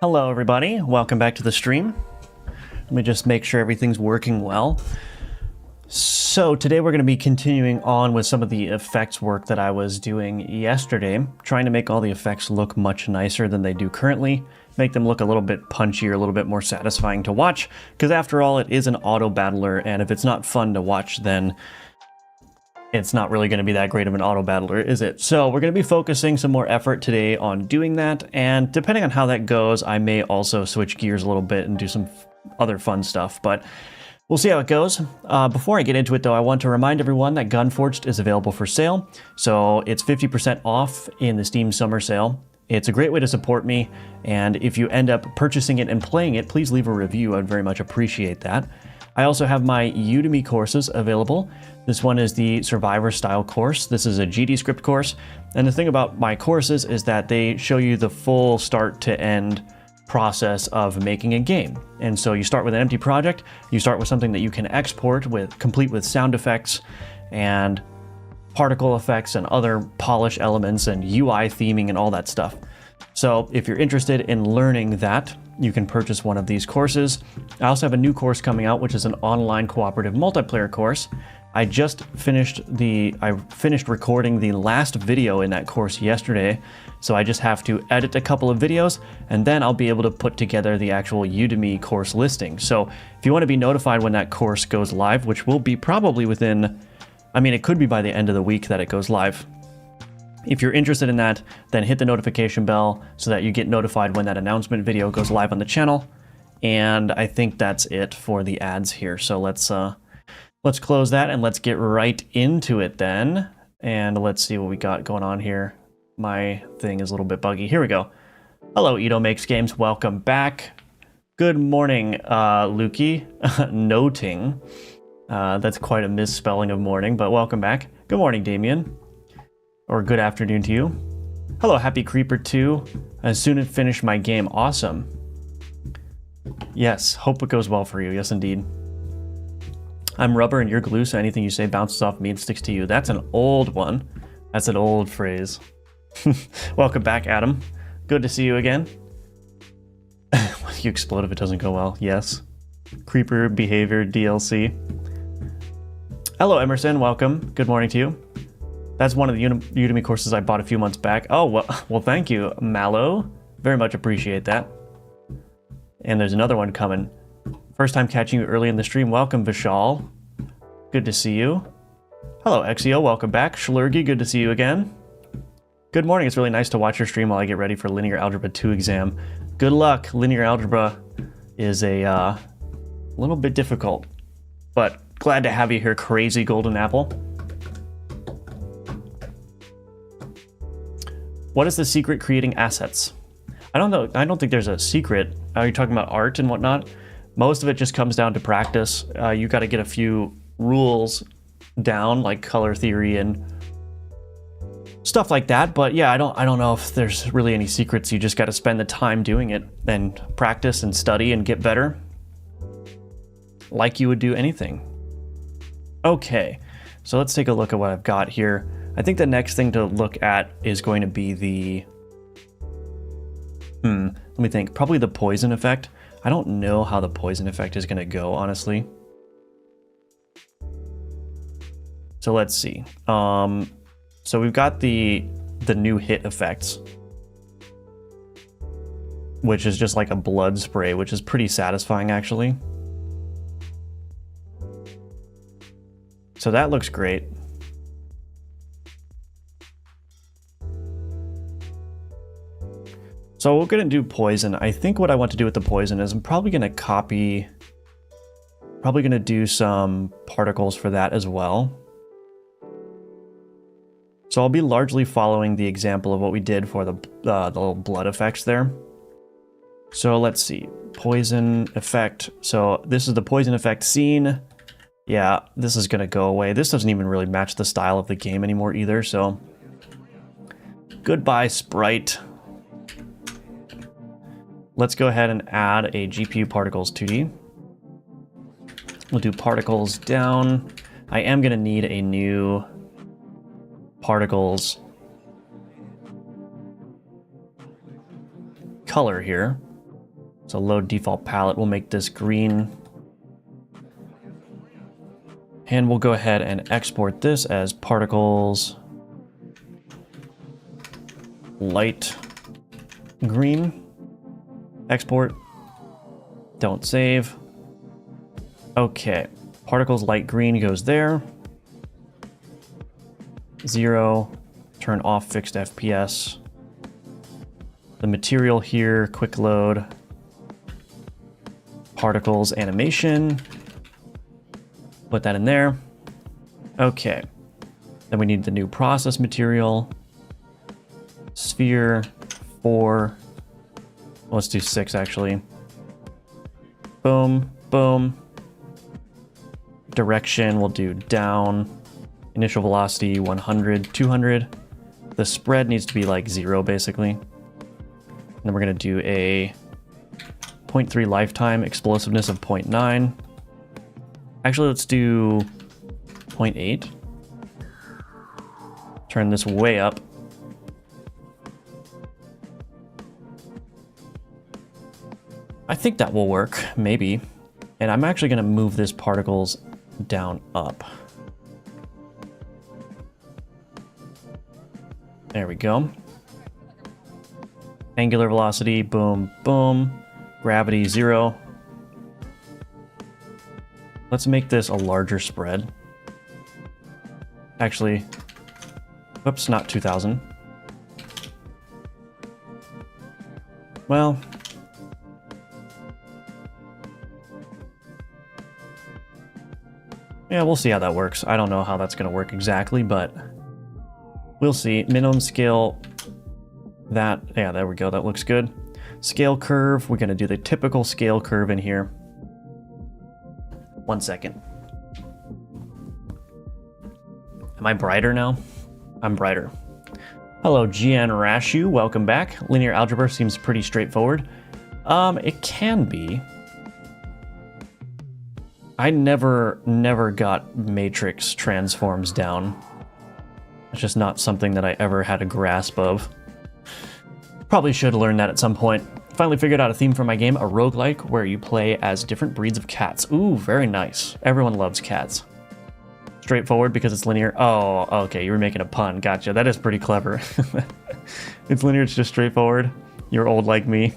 Hello everybody, welcome back to the stream. Let me just make sure everything's working well. So today we're going to be continuing on with some of the effects work that I was doing yesterday, trying to make all the effects look much nicer than they do currently, make them look a little bit punchier, a little bit more satisfying to watch, because after all it is an auto battler, and if it's not fun to watch then it's not really going to be that great of an auto battler, is it? So we're going to be focusing some more effort today on doing that, and depending on how that goes, I may also switch gears a little bit and do some other fun stuff, but we'll see how it goes. Before I get into it though, I want to remind everyone that Gunforged is available for sale, so it's 50% off in the Steam Summer Sale. It's a great way to support me, and if you end up purchasing it and playing it, please leave a review. I'd very much appreciate that. I also have my Udemy courses available. This one is the Survivor Style course. This is a GD script course. And the thing about my courses is that they show you the full start to end process of making a game. And so you start with an empty project, you start with something that you can export complete with sound effects and particle effects and other polish elements and UI theming and all that stuff. So if you're interested in learning that, you can purchase one of these courses. I also have a new course coming out, which is an online cooperative multiplayer course. I finished recording the last video in that course yesterday, so I just have to edit a couple of videos, and then I'll be able to put together the actual Udemy course listing. So if you want to be notified when that course goes live, which will be probably within, it could be by the end of the week that it goes live. If you're interested in that, then hit the notification bell so that you get notified when that announcement video goes live on the channel. And I think that's it for the ads here. So let's close that and let's get right into it then. And let's see what we got going on here. My thing is a little bit buggy. Here we go. Hello, Ito Makes Games. Welcome back. Good morning, Lukey. Noting. That's quite a misspelling of morning, but welcome back. Good morning, Damien. Or good afternoon to you. Hello, Happy Creeper 2. As soon as I finish my game. Awesome. Yes, hope it goes well for you. Yes, indeed. I'm rubber and you're glue, so anything you say bounces off me and sticks to you. That's an old one. That's an old phrase. Welcome back, Adam. Good to see you again. You explode if it doesn't go well. Yes. Creeper behavior DLC. Hello, Emerson. Welcome. Good morning to you. That's one of the Udemy courses I bought a few months back. Oh, well, thank you, Mallow. Very much appreciate that. And there's another one coming. First time catching you early in the stream. Welcome, Vishal. Good to see you. Hello, Exio. Welcome back. Schlurgy, good to see you again. Good morning. It's really nice to watch your stream while I get ready for Linear Algebra 2 exam. Good luck. Linear Algebra is a little bit difficult, but glad to have you here, Crazy Golden Apple. What is the secret creating assets? I don't know. I don't think there's a secret. Are you talking about art and whatnot? Most of it just comes down to practice. You got to get a few rules down, like color theory and stuff like that. But yeah, I don't know if there's really any secrets. You just got to spend the time doing it and practice and study and get better, like you would do anything. Okay, so let's take a look at what I've got here. I think the next thing to look at is going to be the, let me think, probably the poison effect. I don't know how the poison effect is going to go, honestly. So let's see. So we've got the new hit effects, which is just like a blood spray, which is pretty satisfying, actually. So that looks great. So we're going to do poison. I think what I want to do with the poison is I'm probably going to do some particles for that as well. So I'll be largely following the example of what we did for the little blood effects there. So let's see, poison effect. So this is the poison effect scene. Yeah, this is going to go away. This doesn't even really match the style of the game anymore either, so goodbye, sprite. Let's go ahead and add a GPU particles 2D. We'll do particles down. I am going to need a new particles color here. So load default palette, we'll make this green. And we'll go ahead and export this as particles light green. Export. Don't save. Okay. Particles light green goes there. 0. Turn off fixed FPS. The material here, quick load. Particles animation. Put that in there. Okay. Then we need the new process material. Sphere 4. Let's do 6 actually. Boom, boom. Direction, we'll do down. Initial velocity 100, 200. The spread needs to be like 0 basically. And then we're going to do a 0.3 lifetime, explosiveness of 0.9. Actually, let's do 0.8. Turn this way up. I think that will work, maybe. And I'm actually going to move this particles down up. There we go. Angular velocity, boom, boom. Gravity, 0. Let's make this a larger spread. Actually, whoops, not 2000. Well, yeah, we'll see how that works. I don't know how that's going to work exactly, but we'll see. Minimum scale, that, yeah, there we go. That looks good. Scale curve, we're going to do the typical scale curve in here. 1 second. Am I brighter now? I'm brighter. Hello, GN Rashu, welcome back. Linear algebra seems pretty straightforward. It can be. I never got matrix transforms down. It's just not something that I ever had a grasp of. Probably should learn that at some point. Finally figured out a theme for my game, a roguelike where you play as different breeds of cats. Ooh, very nice. Everyone loves cats. Straightforward because it's linear. Oh, okay, you were making a pun. Gotcha. That is pretty clever. It's linear, it's just straightforward. You're old like me.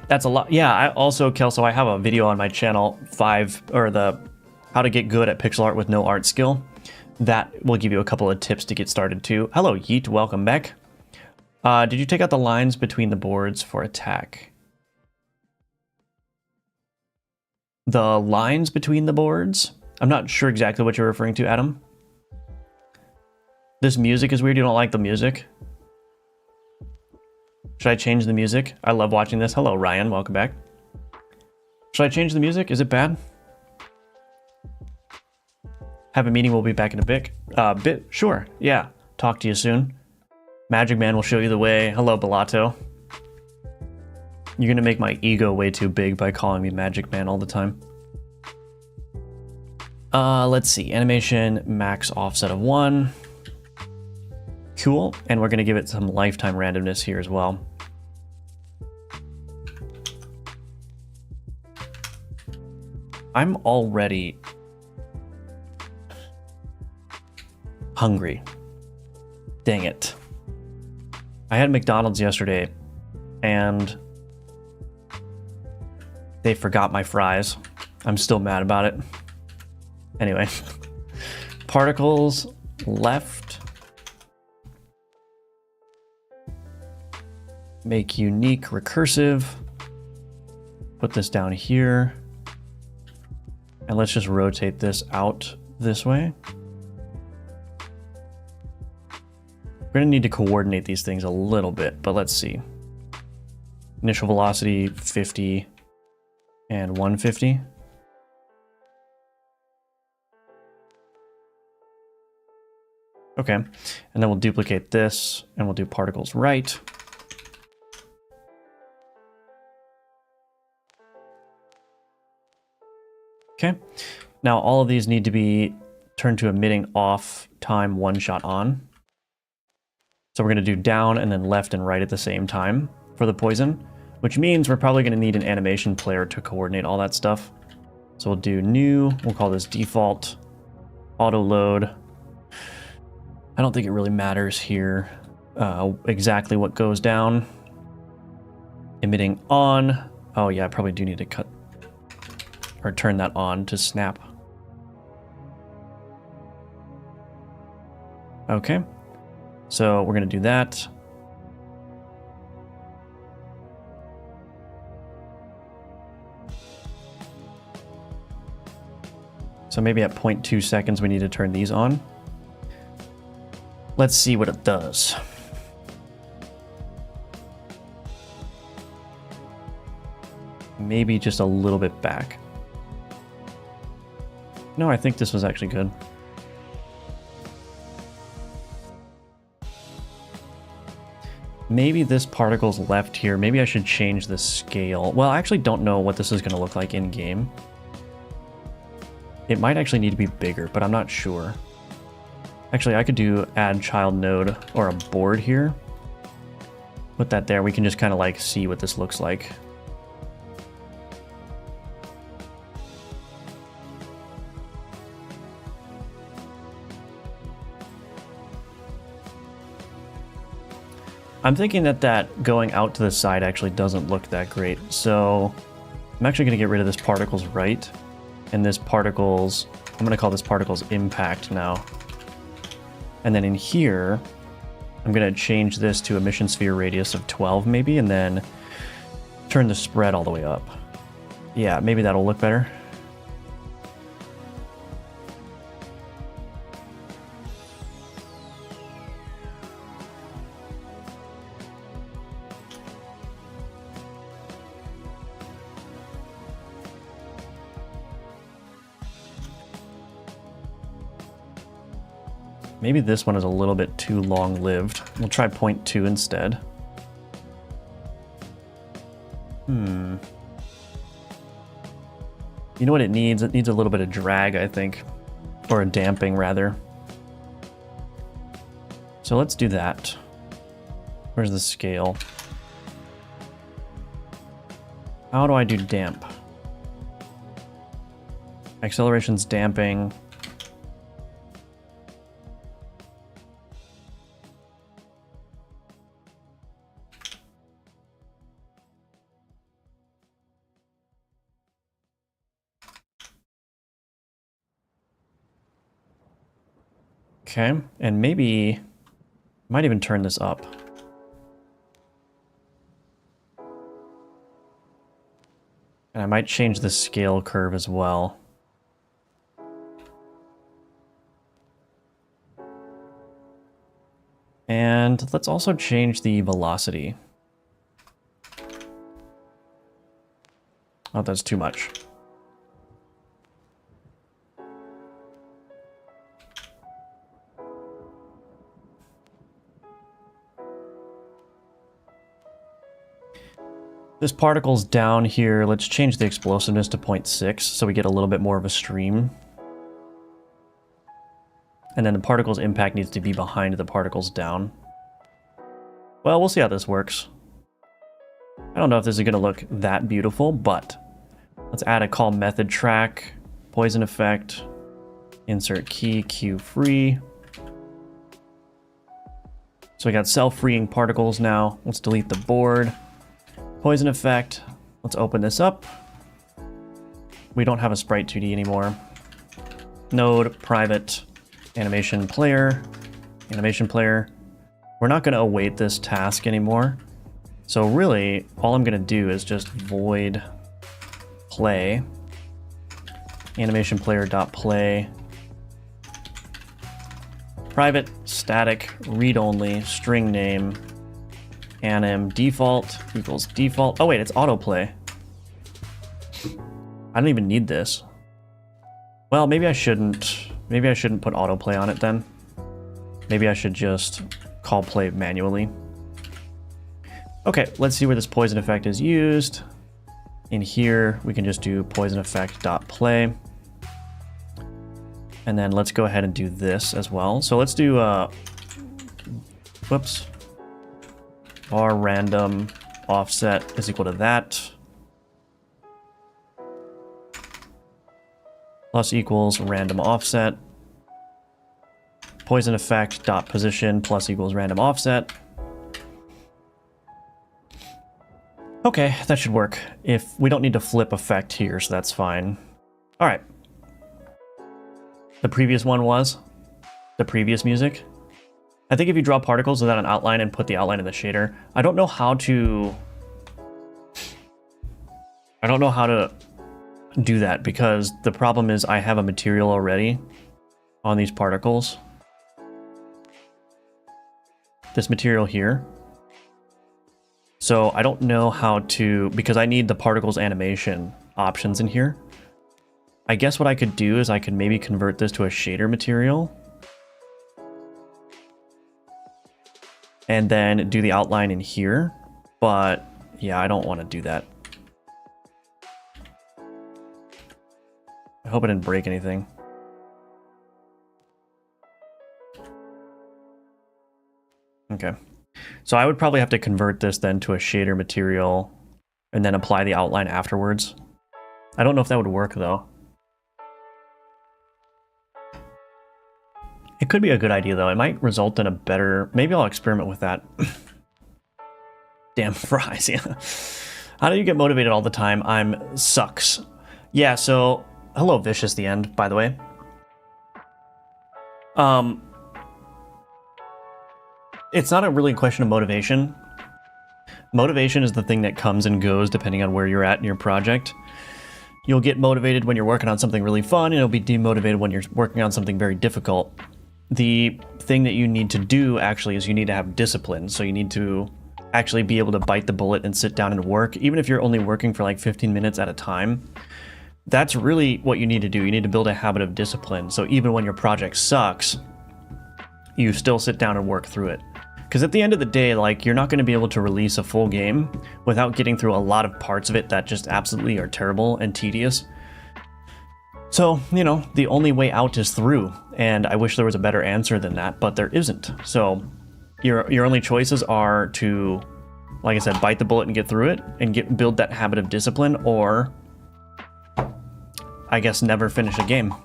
That's a lot. Yeah, I also, Kelso, I have a video on my channel, how to get good at pixel art with no art skill. That will give you a couple of tips to get started too. Hello, Yeet, welcome back. Did you take out the lines between the boards for attack? The lines between the boards? I'm not sure exactly what you're referring to, Adam. This music is weird. You don't like the music? Should I change the music? I love watching this. Hello, Ryan. Welcome back. Should I change the music? Is it bad? Have a meeting. We'll be back in a bit. Sure. Yeah. Talk to you soon. Magic Man will show you the way. Hello, Bellato. You're going to make my ego way too big by calling me Magic Man all the time. Let's see. Animation, max offset of 1. Cool. And we're going to give it some lifetime randomness here as well. I'm already hungry. Dang it. I had McDonald's yesterday and they forgot my fries. I'm still mad about it. Anyway, particles left. Make unique recursive. Put this down here. And let's just rotate this out this way. We're going to need to coordinate these things a little bit, but let's see. Initial velocity 50 and 150. Okay, and then we'll duplicate this and we'll do particles right. Okay, now all of these need to be turned to emitting off time 1 shot on. So we're going to do down and then left and right at the same time for the poison, which means we're probably going to need an animation player to coordinate all that stuff. So we'll do new, we'll call this default, auto load. I don't think it really matters here exactly what goes down. Emitting on. Oh yeah, I probably do need to cut or turn that on to snap. Okay, so we're going to do that. So maybe at 0.2 seconds we need to turn these on. Let's see what it does. Maybe just a little bit back. No, I think this was actually good. Maybe this particle's left here. Maybe I should change the scale. Well, I actually don't know what this is going to look like in game. It might actually need to be bigger, but I'm not sure. Actually, I could do add child node or a board here. Put that there. We can just kind of like see what this looks like. I'm thinking that going out to the side actually doesn't look that great. So I'm actually going to get rid of this particles right. And this particles, I'm going to call this particles impact now. And then in here, I'm going to change this to emission sphere radius of 12 maybe, and then turn the spread all the way up. Yeah, maybe that'll look better. Maybe this one is a little bit too long-lived. We'll try 0.2 instead. You know what it needs? It needs a little bit of drag, I think. Or a damping, rather. So let's do that. Where's the scale? How do I do damp? Acceleration's damping. Okay, and maybe might even turn this up. And I might change the scale curve as well. And let's also change the velocity. Oh, that's too much. This particle's down here. Let's change the explosiveness to 0.6 so we get a little bit more of a stream. And then the particle's impact needs to be behind the particle's down. Well, we'll see how this works. I don't know if this is going to look that beautiful, but let's add a call method track, poison effect, insert key, Q free. So we got self-freeing particles now. Let's delete the board. Poison effect. Let's open this up. We don't have a sprite 2D anymore. Node, private, animation player, animation player. We're not going to await this task anymore. So really, all I'm going to do is just void play, animation player dot play, private, static, read only, string name, anim default equals default. Oh wait, it's autoplay. I don't even need this. Well, maybe I shouldn't put autoplay on it then. Maybe I should just call play manually. Okay, let's see where this poison effect is used. In here, we can just do poison effect dot play. And then let's go ahead and do this as well. So let's do whoops, our random offset is equal to that. Plus equals random offset. Poison effect dot position plus equals random offset. Okay, that should work. If we don't need to flip effect here, so that's fine. All right. The previous one was the previous music. I think if you draw particles without an outline and put the outline in the shader, I don't know how to do that because the problem is I have a material already on these particles. This material here. So I don't know how to, because I need the particles animation options in here. I guess what I could do is I could maybe convert this to a shader material. And then do the outline in here. But yeah, I don't want to do that. I hope I didn't break anything. Okay. So I would probably have to convert this then to a shader material and then apply the outline afterwards. I don't know if that would work though. It could be a good idea though. It might result in a better, maybe I'll experiment with that. Damn fries, yeah. How do you get motivated all the time? I'm sucks. Yeah, so hello Vicious the End, by the way. It's not a really question of motivation. Motivation is the thing that comes and goes depending on where you're at in your project. You'll get motivated when you're working on something really fun, and you'll be demotivated when you're working on something very difficult. The thing that you need to do actually is you need to have discipline. So you need to actually be able to bite the bullet and sit down and work, even if you're only working for like 15 minutes at a time. That's really what you need to do. You need to build a habit of discipline. So even when your project sucks, you still sit down and work through it. Because at the end of the day, like, you're not going to be able to release a full game without getting through a lot of parts of it that just absolutely are terrible and tedious. So, you know, the only way out is through. And I wish there was a better answer than that, but there isn't. So your only choices are to, like I said, bite the bullet and get through it and build that habit of discipline, or I guess never finish a game.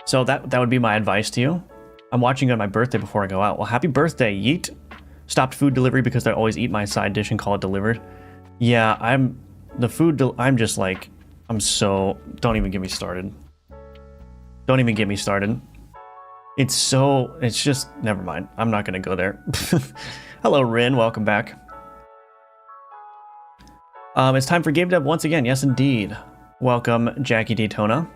So that would be my advice to you. I'm watching on my birthday before I go out. Well, happy birthday, yeet. Stopped food delivery because I always eat my side dish and call it delivered. Yeah, I'm just like, don't even get me started. Don't even get me started. It's just, never mind. I'm not gonna go there. Hello, Rin, welcome back. It's time for Game Dev once again. Yes, indeed. Welcome, Jackie Daytona.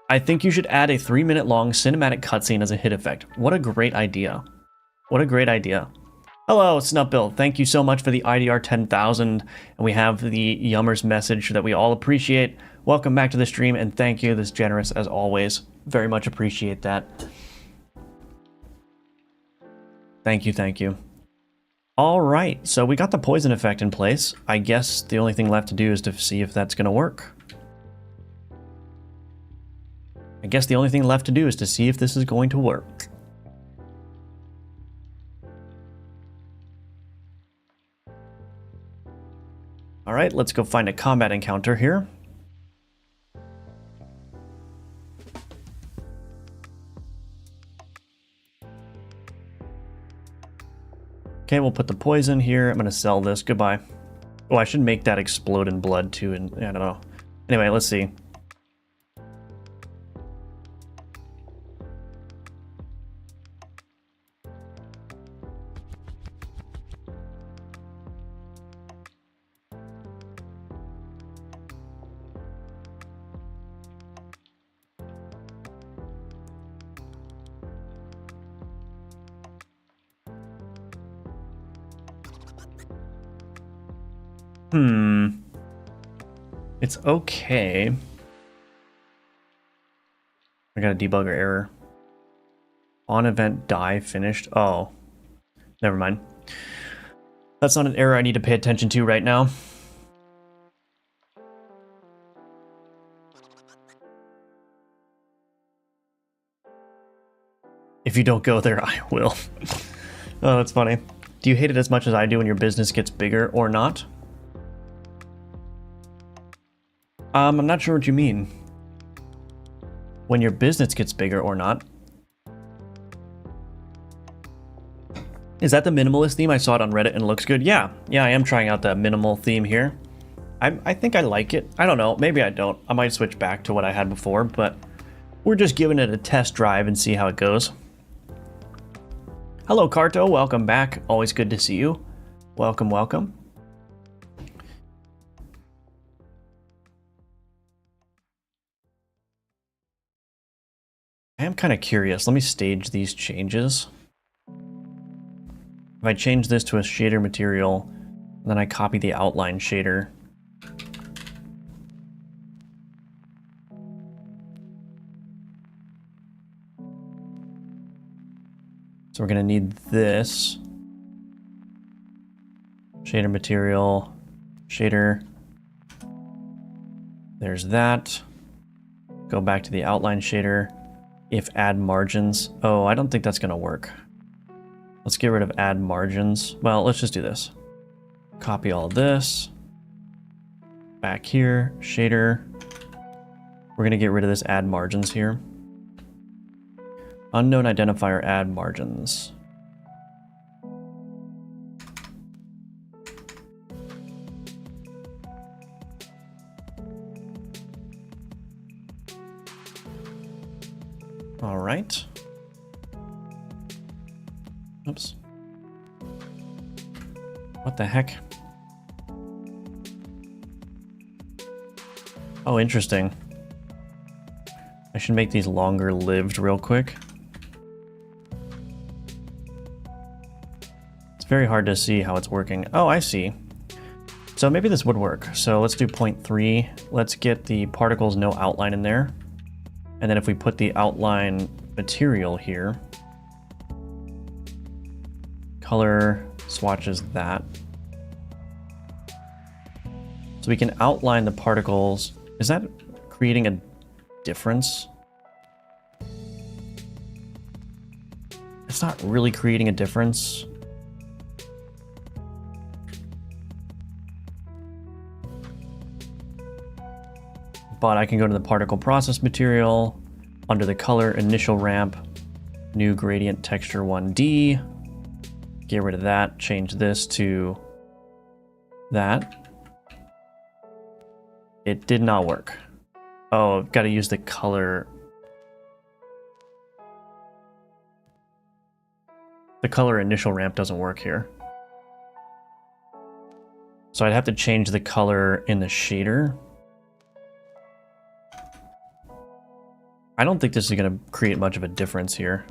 I think you should add a 3-minute long cinematic cutscene as a hit effect. What a great idea. What a great idea. Hello, Snupbill. Thank you so much for the IDR 10,000. And we have the Yummers message that we all appreciate. Welcome back to the stream, and thank you. This generous as always. Very much appreciate that. Thank you, thank you. All right, so we got the poison effect in place. I guess the only thing left to do is to see if that's going to work. I guess the only thing left to do is to see if this is going to work. All right, let's go find a combat encounter here. Okay, we'll put the poison here. I'm going to sell this. Goodbye. Oh, I should make that explode in blood too, and I don't know. Anyway, let's see. It's okay. I got a debugger error. On event die finished. Oh, never mind. That's not an error I need to pay attention to right now. If you don't go there, I will. Oh, that's funny. Do you hate it as much as I do when your business gets bigger or not? I'm not sure what you mean. When your business gets bigger or not. Is that the minimalist theme? I saw it on Reddit and it looks good. Yeah, I am trying out the minimal theme here. I think I like it. I don't know, maybe I don't. I might switch back to what I had before, but we're just giving it a test drive and see how it goes. Hello, Carto, welcome back. Always good to see you. Welcome, welcome. I am kind of curious. Let me stage these changes. If I change this to a shader material, then I copy the outline shader. So we're gonna need this. Shader material, shader. There's that. Go back to the outline shader. If add margins. Oh, I don't think that's gonna work. Let's get rid of add margins. Well, let's just do this. Copy all this. Back here, shader. We're gonna get rid of this add margins here. Unknown identifier add margins. All right. Oops. What the heck? Oh, interesting. I should make these longer lived real quick. It's very hard to see how it's working. Oh, I see. So maybe this would work. So let's do 0.3. Let's get the particles no outline in there. And then if we put the outline material here, color swatches that. So we can outline the particles. Is that creating a difference? It's not really creating a difference. But I can go to the particle process material, under the color initial ramp, new gradient texture 1D, get rid of that, change this to that. It did not work. Oh, I've got to use the color. The color initial ramp doesn't work here. So I'd have to change the color in the shader. I don't think this is going to create much of a difference here.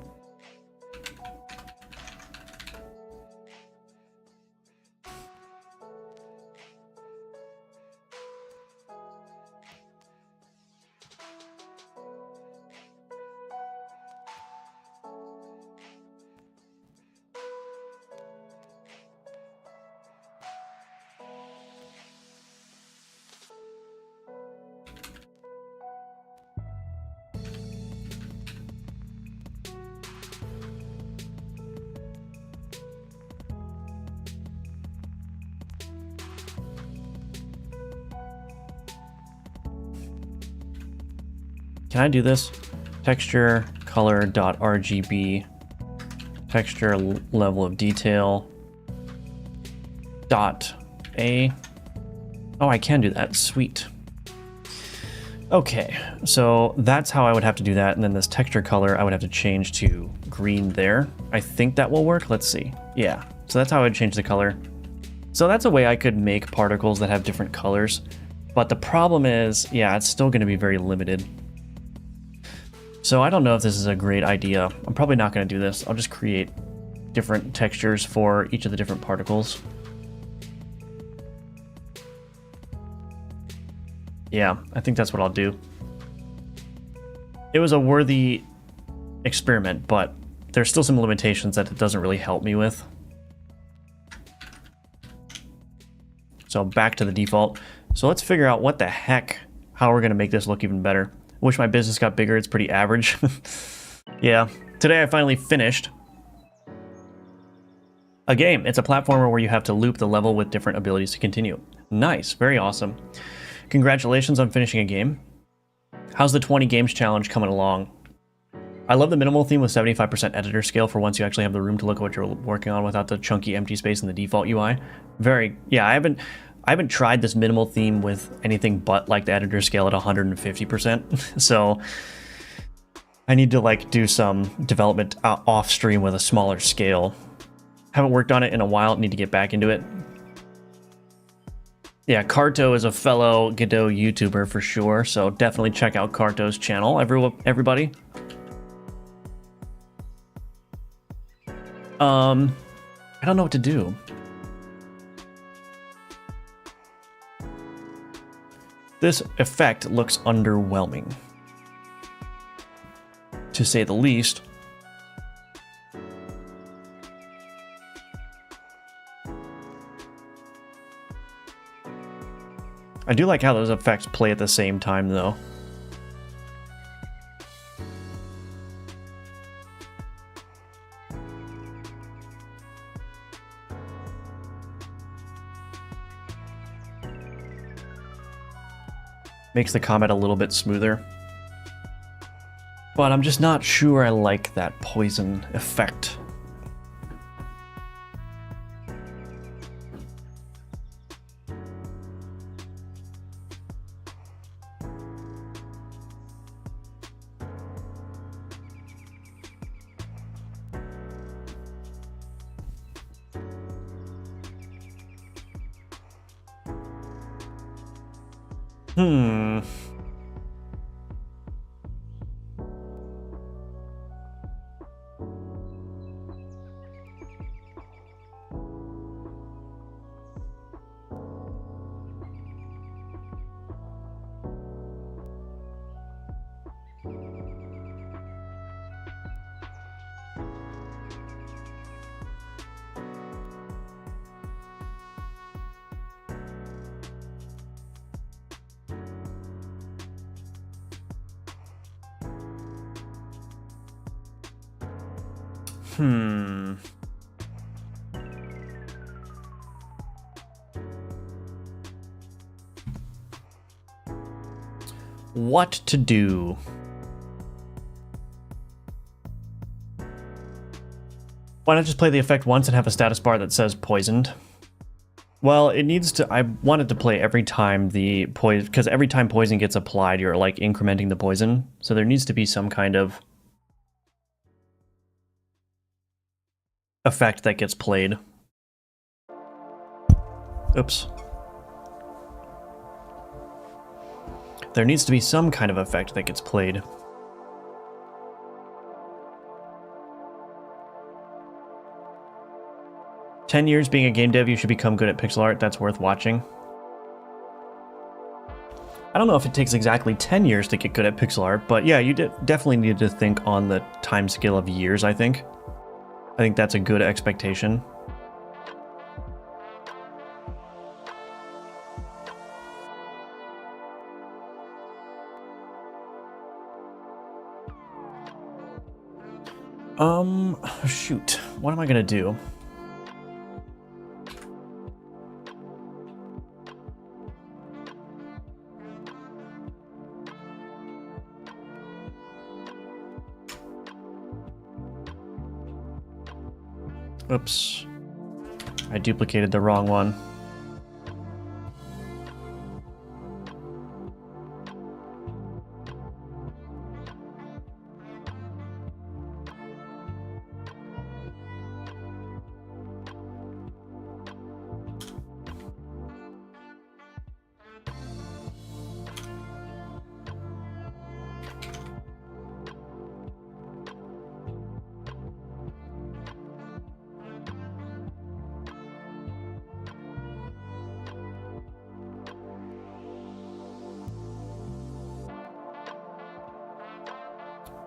Can I do this? Texture color.rgb, texture level of detail dot A. Oh, I can do that. Sweet. Okay, so that's how I would have to do that. And then this texture color, I would have to change to green there. I think that will work. Let's see. Yeah, so that's how I would change the color. So that's a way I could make particles that have different colors. But the problem is, yeah, it's still going to be very limited. So I don't know if this is a great idea. I'm probably not going to do this. I'll just create different textures for each of the different particles. Yeah, I think that's what I'll do. It was a worthy experiment, but there's still some limitations that it doesn't really help me with. So back to the default. So let's figure out what the heck, how we're going to make this look even better. Wish my business got bigger. It's pretty average. Yeah, Today I finally finished a game. It's a platformer where you have to loop the level with different abilities to continue. Nice, very awesome. Congratulations on finishing a game. How's the 20 games challenge coming along? I love the minimal theme with 75% editor scale for once you actually have the room to look at what you're working on without the chunky empty space in the default UI. Yeah, I haven't tried this minimal theme with anything but like the editor scale at 150%. So I need to like do some development off stream with a smaller scale. Haven't worked on it in a while, need to get back into it. Yeah, Carto is a fellow Godot YouTuber for sure, so definitely check out Carto's channel, everybody. I don't know what to do. This effect looks underwhelming, to say the least. I do like how those effects play at the same time, though. Makes the combat a little bit smoother. But I'm just not sure I like that poison effect. What to do? Why not just play the effect once and have a status bar that says poisoned? Well, it needs to. I wanted to play every time the poison, because every time poison gets applied, you're like incrementing the poison. So there needs to be some kind of effect that gets played. Oops. There needs to be some kind of effect that gets played. "10 years being a game dev, you should become good at pixel art. That's worth watching." I don't know if it takes exactly 10 years to get good at pixel art, but yeah, you definitely need to think on the time scale of years, I think. I think that's a good expectation. Shoot. What am I gonna do? Oops. I duplicated the wrong one.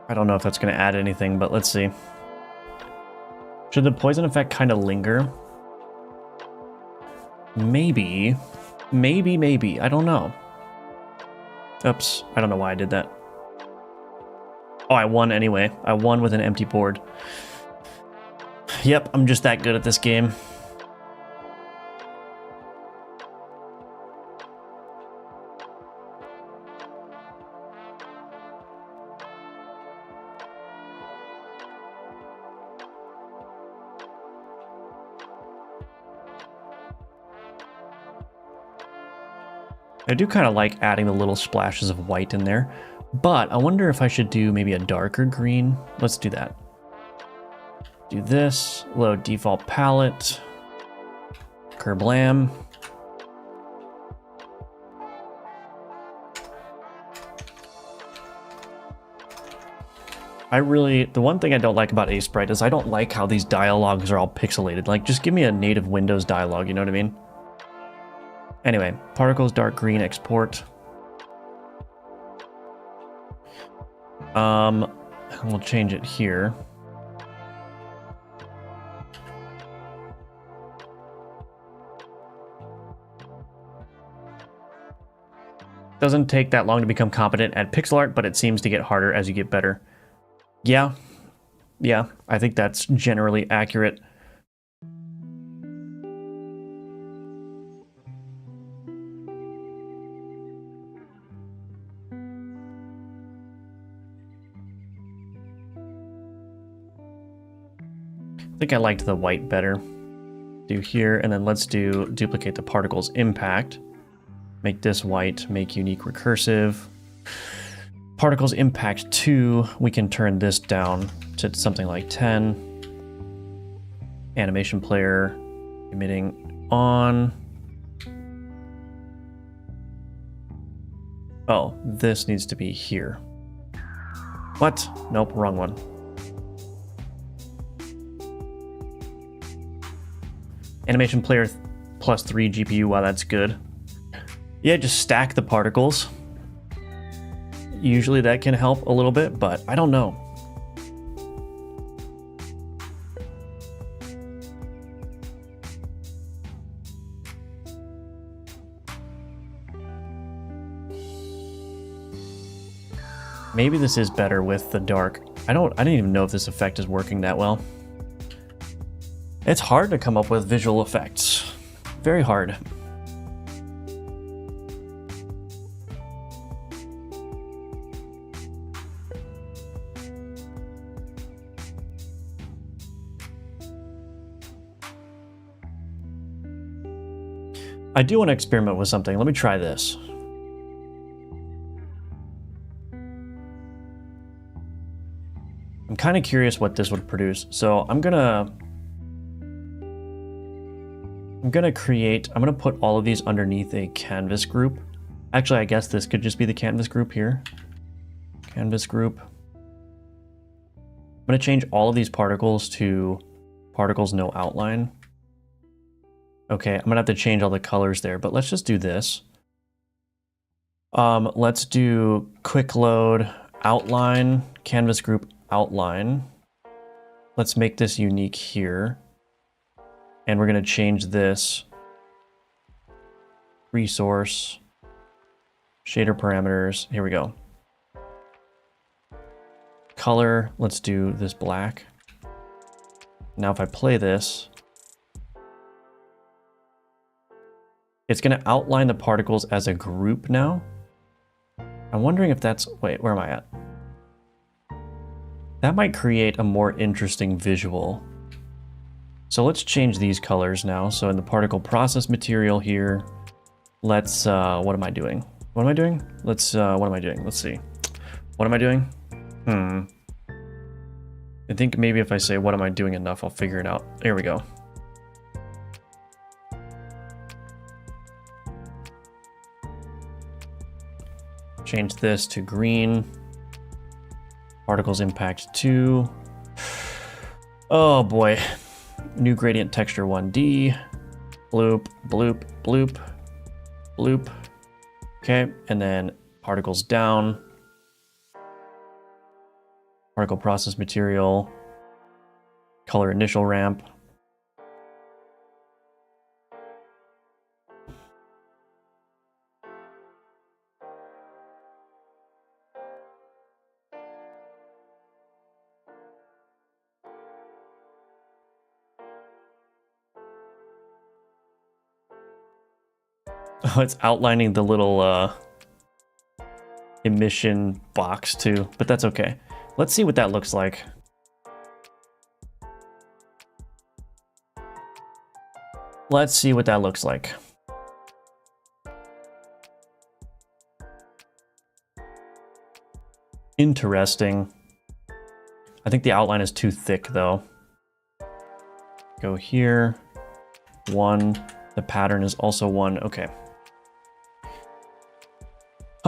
I don't know if that's going to add anything, but let's see. Should the poison effect kind of linger? Maybe. Maybe. I don't know. Oops. I don't know why I did that. Oh, I won anyway. I won with an empty board. Yep, I'm just that good at this game. I do kind of like adding the little splashes of white in there, but I wonder if I should do maybe a darker green. Let's do that. Do this, load default palette, kerblam. The one thing I don't like about Sprite is I don't like how these dialogues are all pixelated. Like, just give me a native Windows dialogue, you know what I mean? Anyway, particles, dark green, export. We'll change it here. Doesn't take that long to become competent at pixel art, but it seems to get harder as you get better. Yeah, I think that's generally accurate. I think I liked the white better. Do here, and then let's do duplicate the particles impact. Make this white, make unique recursive. Particles impact 2, we can turn this down to something like 10. Animation player, emitting on. Oh, this needs to be here. What? Nope, wrong one. Animation player plus 3 GPU, wow, that's good. Yeah, just stack the particles. Usually that can help a little bit, but I don't know. Maybe this is better with the dark. I didn't even know if this effect is working that well. It's hard to come up with visual effects. Very hard. I do want to experiment with something. Let me try this. I'm kind of curious what this would produce. So I'm gonna put all of these underneath a canvas group. Actually, I guess this could just be the canvas group here. Canvas group. I'm gonna change all of these particles to particles no outline. Okay, I'm gonna have to change all the colors there, but let's just do this. Let's do quick load outline, canvas group outline. Let's make this unique here. And we're gonna change this resource, shader parameters. Here we go. Color, let's do this black. Now if I play this, it's gonna outline the particles as a group now. I'm wondering if that's, wait, where am I at? That might create a more interesting visual. So let's change these colors now. So in the particle process material here, let's, what am I doing? What am I doing? Let's, what am I doing? Let's see. What am I doing? I think maybe if I say, what am I doing enough, I'll figure it out. There we go. Change this to green. Particles impact 2. Oh boy. New gradient texture 1D. Bloop, bloop, bloop, bloop. Okay, and then particles down. Particle process material. Color initial ramp. Oh, it's outlining the little emission box too, but that's okay. Let's see what that looks like. Let's see what that looks like. Interesting. I think the outline is too thick though. Go here. 1. The pattern is also 1. Okay.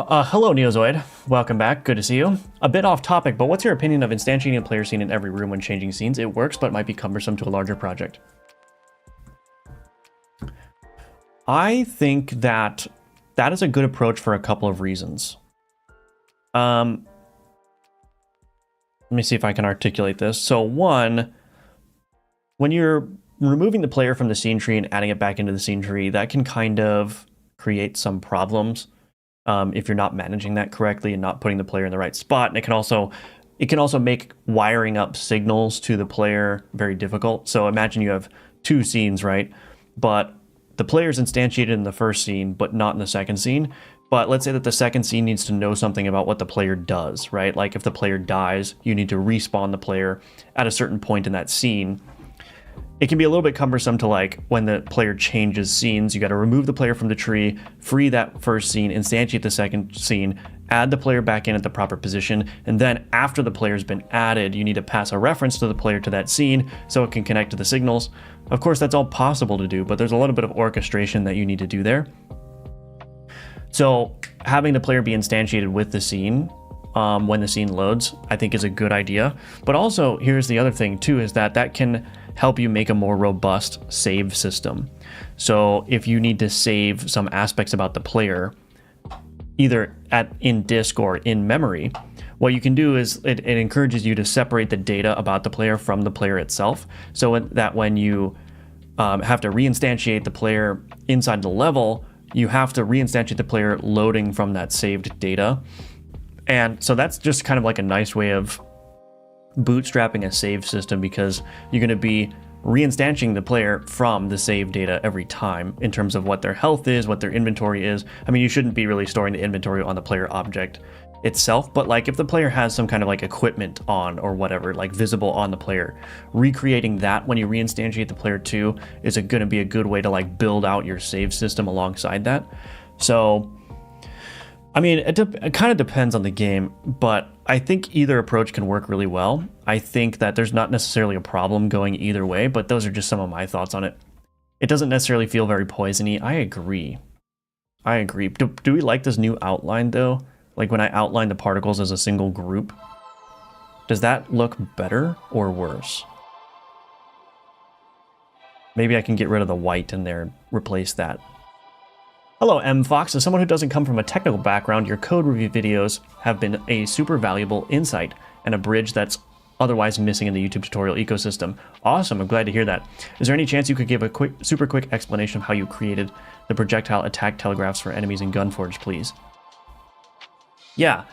Hello, Neozoid. Welcome back. Good to see you. A bit off topic, but what's your opinion of instantiating a player scene in every room when changing scenes? It works, but might be cumbersome to a larger project. I think that that is a good approach for a couple of reasons. Let me see if I can articulate this. So one, when you're removing the player from the scene tree and adding it back into the scene tree, that can kind of create some problems if you're not managing that correctly and not putting the player in the right spot. And it can also make wiring up signals to the player very difficult. So imagine you have 2 scenes, right? But the player's instantiated in the first scene, but not in the second scene. But let's say that the second scene needs to know something about what the player does, right? Like if the player dies, you need to respawn the player at a certain point in that scene. It can be a little bit cumbersome to, like, when the player changes scenes, you got to remove the player from the tree, free that first scene, instantiate the second scene, add the player back in at the proper position, and then after the player's been added, you need to pass a reference to the player to that scene so it can connect to the signals. Of course, that's all possible to do, but there's a little bit of orchestration that you need to do there. So having the player be instantiated with the scene when the scene loads, I think is a good idea. But also, here's the other thing too, is that can help you make a more robust save system. So if you need to save some aspects about the player, either in disk or in memory, what you can do is it encourages you to separate the data about the player from the player itself, so that when you have to reinstantiate the player inside the level, you have to reinstantiate the player loading from that saved data. And so that's just kind of like a nice way of bootstrapping a save system, because you're going to be reinstantiating the player from the save data every time in terms of what their health is, what their inventory is. I mean, you shouldn't be really storing the inventory on the player object itself, but like if the player has some kind of like equipment on or whatever, like visible on the player, recreating that when you reinstantiate the player too is going to be a good way to like build out your save system alongside that. So I mean, it kind of depends on the game, but I think either approach can work really well. I think that there's not necessarily a problem going either way, but those are just some of my thoughts on it. It doesn't necessarily feel very poisony. I agree. Do we like this new outline though? Like when I outline the particles as a single group, does that look better or worse? Maybe I can get rid of the white in there and replace that. Hello, M. Fox. As someone who doesn't come from a technical background, your code review videos have been a super valuable insight and a bridge that's otherwise missing in the YouTube tutorial ecosystem. Awesome, I'm glad to hear that. Is there any chance you could give a super quick explanation of how you created the projectile attack telegraphs for enemies in Gunforge, please? Yeah.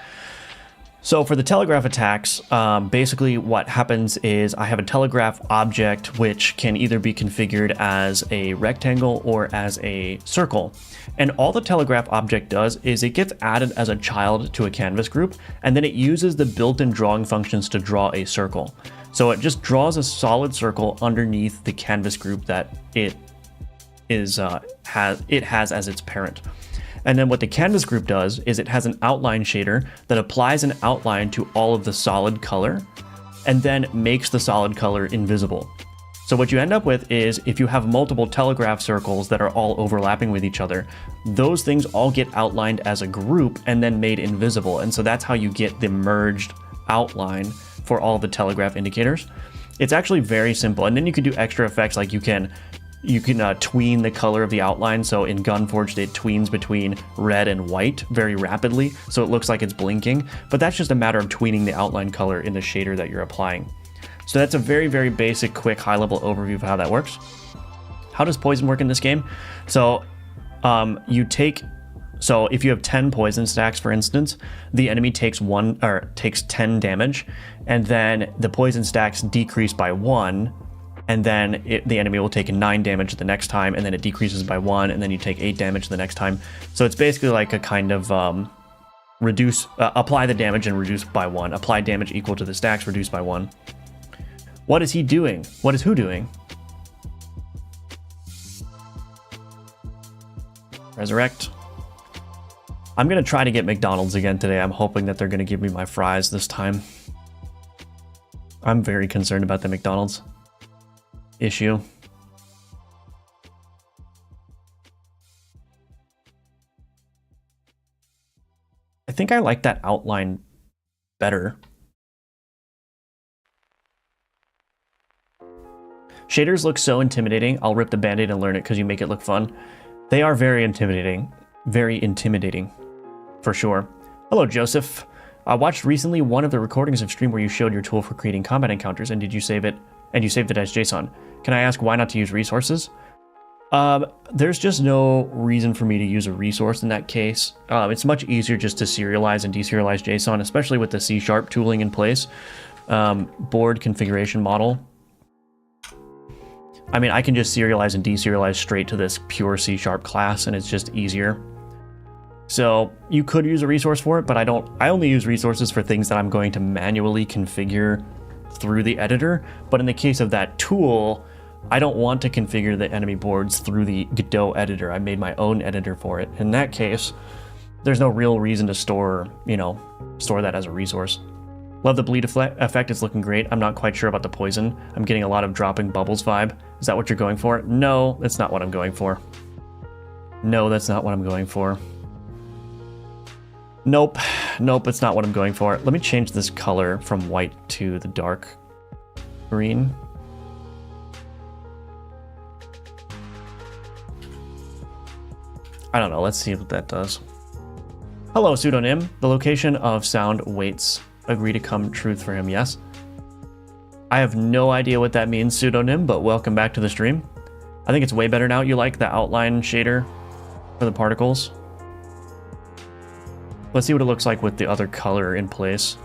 So for the telegraph attacks, basically what happens is I have a telegraph object which can either be configured as a rectangle or as a circle. And all the telegraph object does is it gets added as a child to a canvas group, and then it uses the built-in drawing functions to draw a circle. So it just draws a solid circle underneath the canvas group that it has as its parent. And then what the canvas group does is it has an outline shader that applies an outline to all of the solid color and then makes the solid color invisible. So what you end up with is if you have multiple telegraph circles that are all overlapping with each other, those things all get outlined as a group and then made invisible. And so that's how you get the merged outline for all the telegraph indicators. It's actually very simple. And then you can do extra effects, like you can tween the color of the outline. So in Gunforged, it tweens between red and white very rapidly, so it looks like it's blinking. But that's just a matter of tweening the outline color in the shader that you're applying. So that's a very, very basic, quick, high-level overview of how that works. How does poison work in this game? So so if you have 10 poison stacks, for instance, the enemy takes 10 damage, and then the poison stacks decrease by 1 and then the enemy will take 9 damage the next time, and then it decreases by 1, and then you take 8 damage the next time. So it's basically like a kind of apply the damage and reduce by 1. Apply damage equal to the stacks, reduce by 1. What is he doing? What is who doing? Resurrect. I'm going to try to get McDonald's again today. I'm hoping that they're going to give me my fries this time. I'm very concerned about the McDonald's issue. I think I like that outline better. Shaders look so intimidating. I'll rip the band-aid and learn it because you make it look fun. They are very intimidating. Very intimidating, for sure. Hello, Joseph. I watched recently one of the recordings of stream where you showed your tool for creating combat encounters, and did you save it? And you saved it as JSON. Can I ask why not to use resources? There's just no reason for me to use a resource in that case. It's much easier just to serialize and deserialize JSON, especially with the C# tooling in place. Board configuration model. I mean, I can just serialize and deserialize straight to this pure C# class, and it's just easier. So you could use a resource for it, but I only use resources for things that I'm going to manually configure through the editor. But in the case of that tool, I don't want to configure the enemy boards through the Godot editor. I made my own editor for it. In that case, there's no real reason to store that as a resource. Love the bleed effect, it's looking great. I'm not quite sure about the poison. I'm getting a lot of dropping bubbles vibe. Is that what you're going for? No, that's not what I'm going for. No, that's not what I'm going for. Nope, it's not what I'm going for. Let me change this color from white to the dark green. I don't know, let's see what that does. Hello, pseudonym. The location of sound waits. Agree to come truth for him, yes? I have no idea what that means, pseudonym, but welcome back to the stream. I think it's way better now. You like the outline shader for the particles? Let's see what it looks like with the other color in place.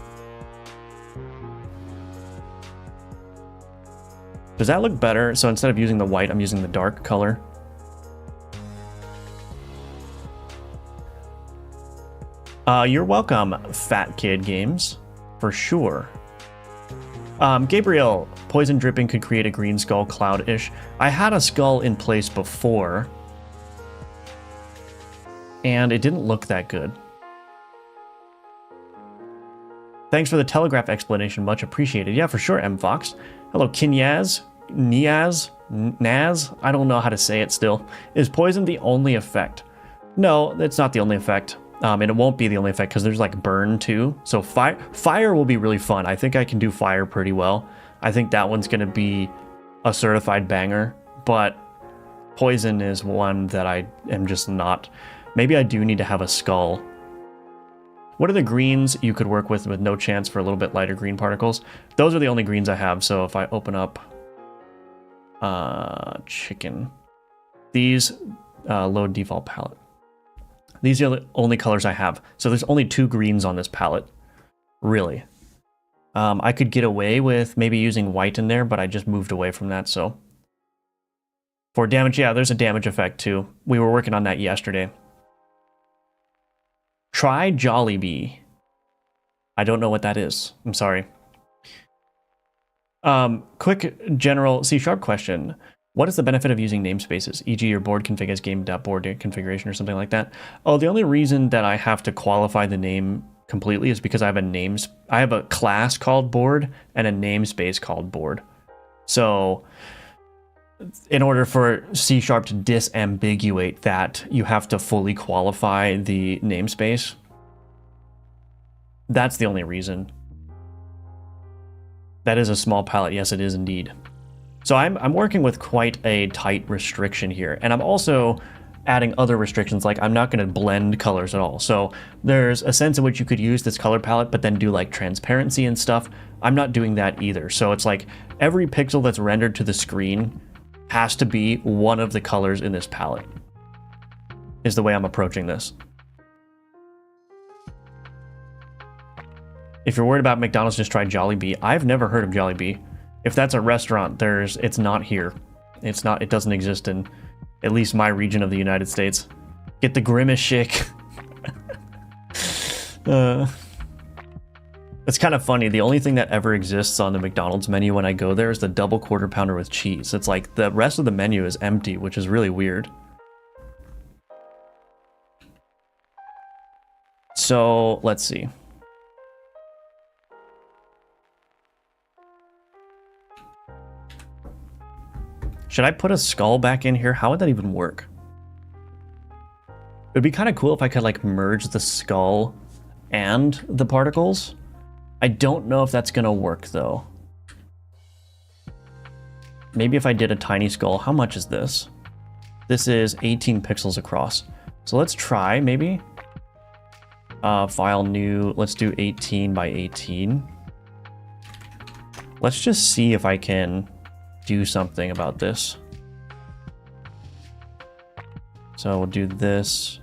Does that look better? So instead of using the white, I'm using the dark color. You're welcome, Fat Kid Games, for sure. Gabriel, poison dripping could create a green skull cloud-ish. I had a skull in place before, and it didn't look that good. Thanks for the telegraph explanation, much appreciated. Yeah, for sure, M Fox. Hello, Kinyaz, Naz, I don't know how to say it still. Is poison the only effect? No, it's not the only effect. And it won't be the only effect because there's like burn too. So fire will be really fun. I think I can do fire pretty well. I think that one's going to be a certified banger, but poison is one that I am just not. Maybe I do need to have a skull. What are the greens you could work with no chance for a little bit lighter green particles? Those are the only greens I have. So if I open up chicken, these load default palette. These are the only colors I have. So there's only 2 greens on this palette, really. I could get away with maybe using white in there, but I just moved away from that, so. For damage, yeah, there's a damage effect too. We were working on that yesterday. Try Jollibee. I don't know what that is. I'm sorry. Quick general C# question. What is the benefit of using namespaces, e.g. your board config as game.board configuration or something like that? Oh, the only reason that I have to qualify the name completely is because I have a class called board and a namespace called board. So in order for C# to disambiguate that, you have to fully qualify the namespace. That's the only reason. That is a small palette. Yes, it is indeed. So I'm working with quite a tight restriction here, and I'm also adding other restrictions, like I'm not going to blend colors at all. So there's a sense in which you could use this color palette, but then do like transparency and stuff. I'm not doing that either. So it's like every pixel that's rendered to the screen has to be one of the colors in this palette, is the way I'm approaching this. If you're worried about McDonald's, just try Jollibee. I've never heard of Jollibee. If that's a restaurant, it's not here. It doesn't exist in at least my region of the United States. Get the grimace shake. It's kind of funny. The only thing that ever exists on the McDonald's menu when I go there is the double quarter pounder with cheese. It's like the rest of the menu is empty, which is really weird. So let's see. Should I put a skull back in here? How would that even work? It would be kind of cool if I could like merge the skull and the particles. I don't know if that's gonna work though. Maybe if I did a tiny skull. How much is this? This is 18 pixels across. So let's try maybe. File new, let's do 18 by 18. Let's just see if I can do something about this. So we'll do this.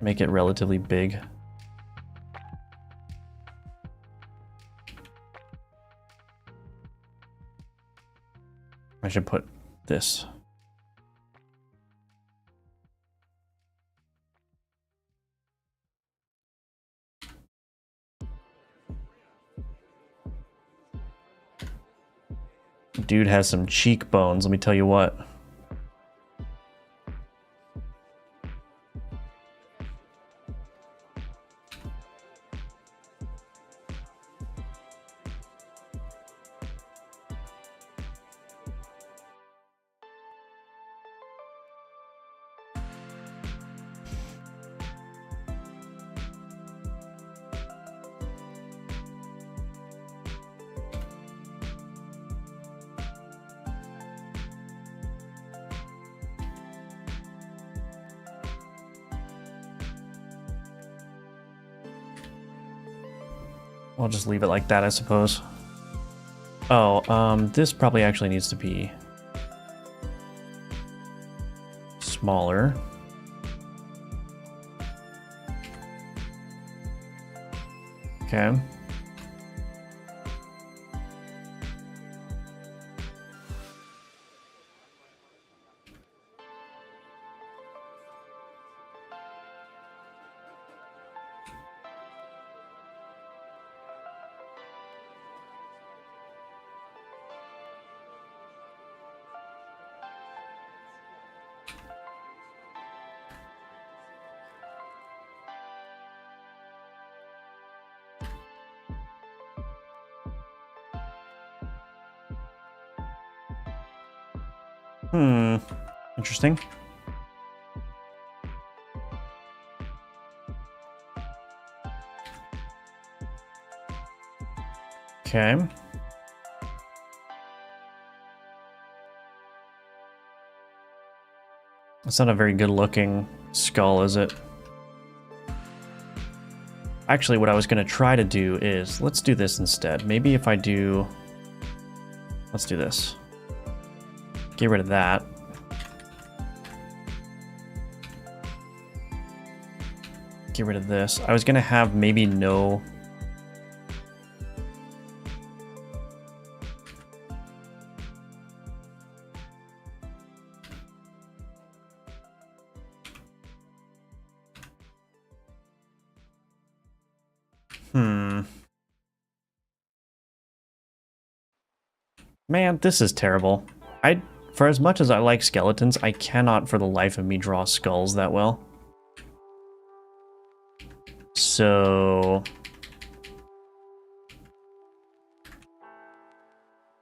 Make it relatively big. I should put this. Dude has some cheekbones, let me tell you what. I'll just leave it like that, I suppose. Oh, this probably actually needs to be smaller. Okay. Interesting. Okay. It's not a very good looking skull, is it? Actually, what I was going to try to do is, let's do this instead. Maybe if I do, let's do this. Get rid of that. Get rid of this. I was going to have maybe no... Man, this is terrible. For as much as I like skeletons, I cannot for the life of me draw skulls that well. So...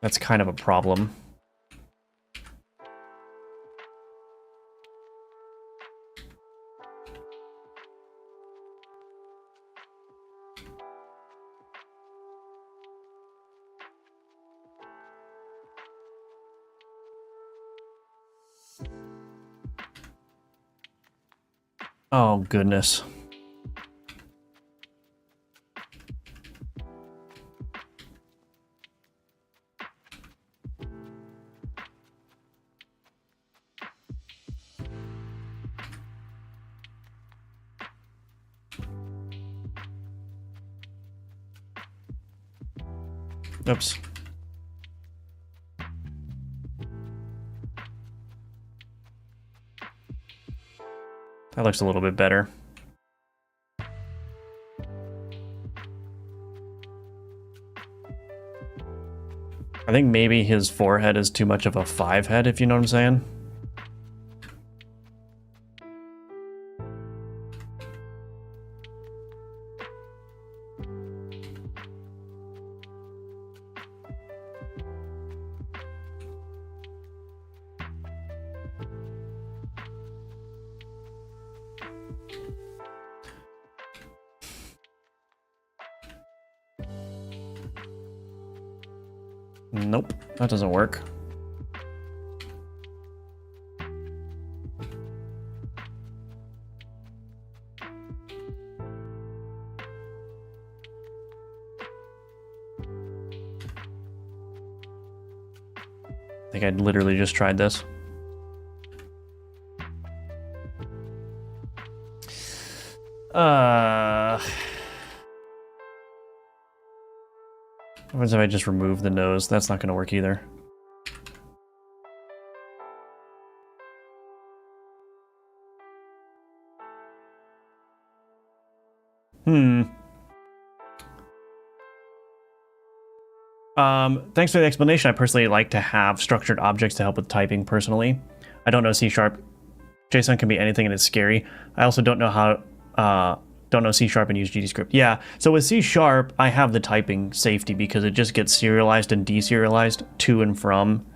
that's kind of a problem. Oh, goodness. Oops. That looks a little bit better. I think maybe his forehead is too much of a 5 head, if you know what I'm saying. Nope, that doesn't work. I think I literally just tried this. What happens if I just remove the nose? That's not going to work either. Thanks for the explanation. I personally like to have structured objects to help with typing personally. I don't know C#. JSON can be anything and it's scary. I also don't know C# and use GDScript. Yeah, so with C#, I have the typing safety because it just gets serialized and deserialized to and from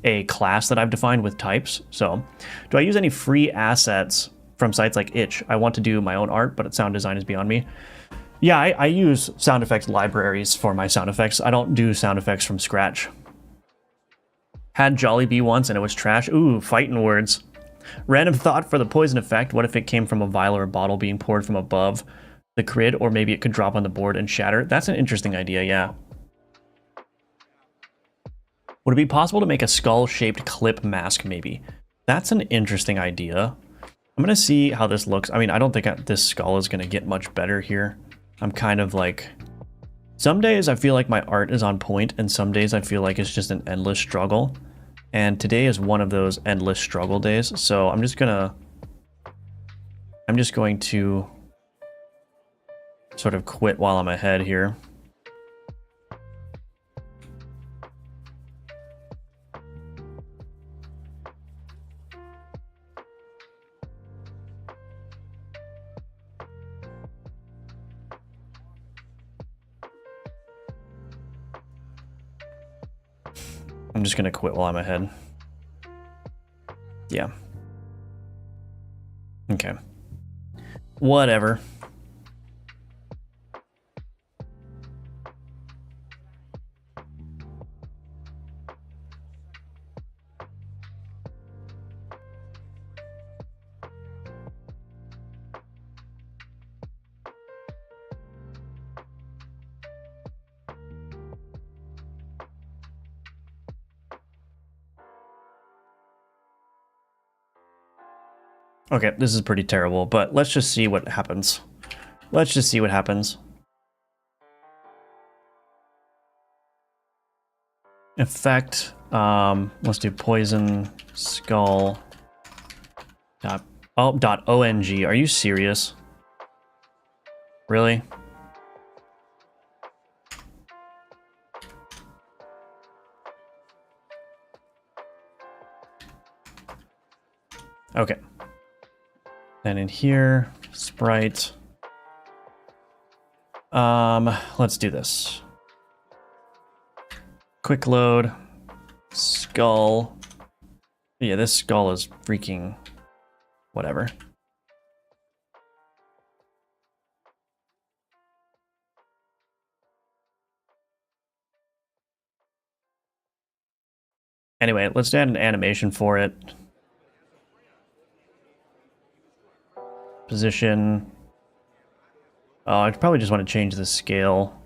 a class that I've defined with types. So, do I use any free assets from sites like Itch? I want to do my own art, but sound design is beyond me. Yeah, I use sound effects libraries for my sound effects. I don't do sound effects from scratch. Had Jollibee once and it was trash. Ooh, fighting words. Random thought for the poison effect. What if it came from a vial or a bottle being poured from above the grid, or maybe it could drop on the board and shatter? That's an interesting idea, yeah. Would it be possible to make a skull-shaped clip mask, maybe? That's an interesting idea. I'm going to see how this looks. I mean, I don't think this skull is going to get much better here. I'm kind of like... Some days I feel like my art is on point, and some days I feel like it's just an endless struggle. And today is one of those endless struggle days, so I'm just going to sort of quit while I'm ahead here. I'm just gonna quit while I'm ahead. Yeah. Okay. Whatever. Okay, this is pretty terrible, but let's just see what happens. Let's just see what happens. Effect, let's do poison skull .ong. Are you serious? Really? Okay. Then in here, sprite. Let's do this. Quick load, skull. Yeah, this skull is freaking whatever. Anyway, let's add an animation for it. Position. Oh, I probably just want to change the scale.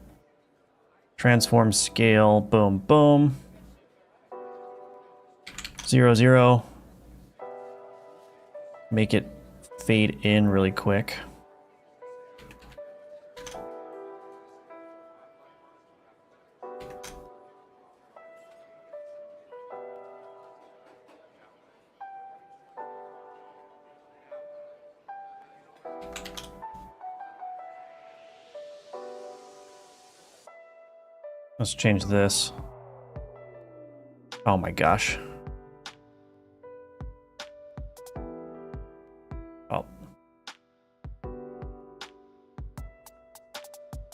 Transform scale. Boom, boom. 0, 0. Make it fade in really quick. Let's change this. Oh my gosh. Oh.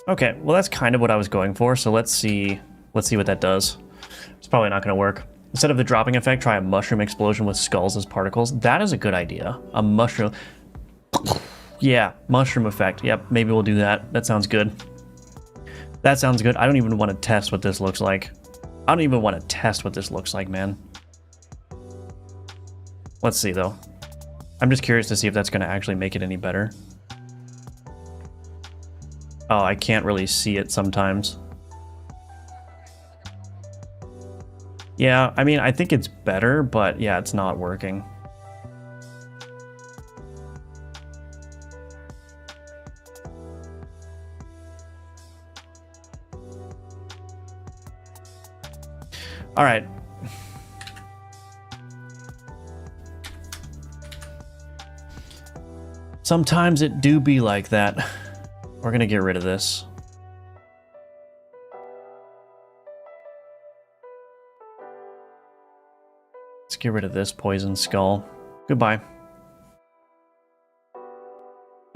Okay, well that's kind of what I was going for, so let's see what that does. It's probably not going to work. Instead of the dropping effect, try a mushroom explosion with skulls as particles. That is a good idea. A mushroom. Yeah, mushroom effect. Yep, maybe we'll do that. That sounds good. That sounds good. I don't even want to test what this looks like. I don't even want to test what this looks like, man. Let's see, though. I'm just curious to see if that's going to actually make it any better. Oh, I can't really see it sometimes. Yeah, I mean, I think it's better, but yeah, it's not working. All right. Sometimes it do be like that. We're gonna get rid of this. Let's get rid of this poison skull. Goodbye.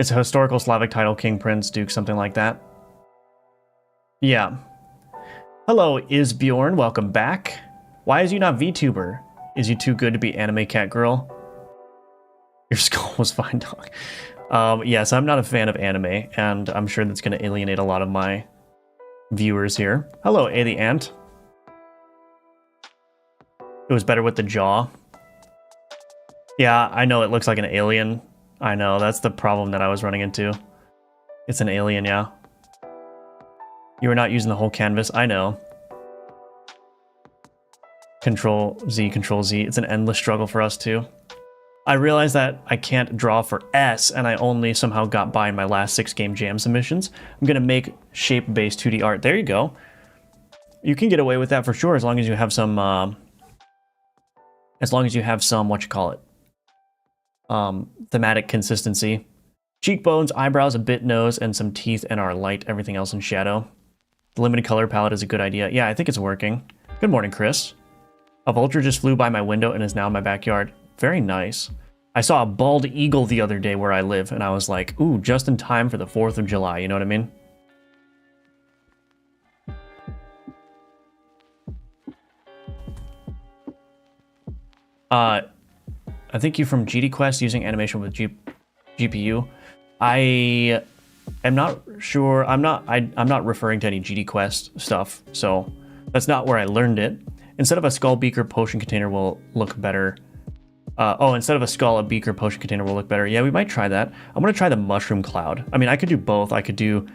It's a historical Slavic title, King, Prince, Duke, something like that. Yeah. Hello, Isbjorn. Welcome back. Why is you not VTuber? Is you too good to be anime cat girl? Your skull was fine, dog. Yes, I'm not a fan of anime, and I'm sure that's going to alienate a lot of my viewers here. Hello, A the Ant. It was better with the jaw. Yeah, I know it looks like an alien. I know, that's the problem that I was running into. It's an alien, yeah. You were not using the whole canvas, I know. Control Z, Control Z. It's an endless struggle for us too. I realized that I can't draw for S, and I only somehow got by in my last 6 game jam submissions. I'm gonna make shape-based 2D art. There you go. You can get away with that for sure, as long as you have some, thematic consistency. Cheekbones, eyebrows, a bit nose, and some teeth and our light, everything else in shadow. The limited color palette is a good idea. Yeah, I think it's working. Good morning, Chris. A vulture just flew by my window and is now in my backyard. Very nice. I saw a bald eagle the other day where I live, and I was like, ooh, just in time for the 4th of July, you know what I mean? I think you from GD Quest using animation with GPU. I am not sure. I'm not referring to any GD Quest stuff, so that's not where I learned it. Instead of a skull, beaker, potion container will look better. Instead of a skull, a beaker, potion container will look better. Yeah, we might try that. I'm gonna try the mushroom cloud. I mean, I could do both. I could do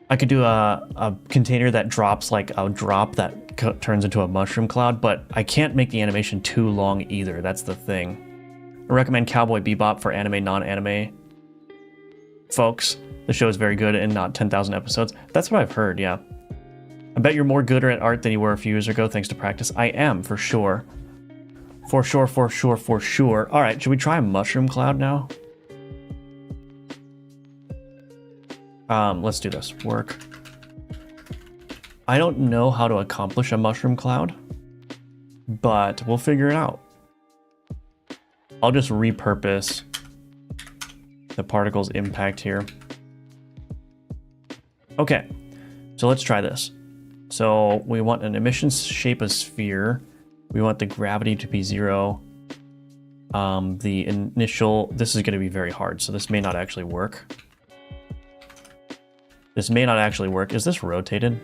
a container that drops like a drop that turns into a mushroom cloud, but I can't make the animation too long either. That's the thing. I recommend Cowboy Bebop for anime, non-anime folks. The show is very good and not 10,000 episodes. That's what I've heard, yeah. I bet you're more gooder at art than you were a few years ago thanks to practice. I am, for sure. For sure, for sure, for sure. All right, should we try a mushroom cloud now? Let's do this. Work. I don't know how to accomplish a mushroom cloud, but we'll figure it out. I'll just repurpose the particle's impact here. Okay, so let's try this. So we want an emission shape of sphere. We want the gravity to be 0. The initial, this is going to be very hard, so this may not actually work. This may not actually work. Is this rotated?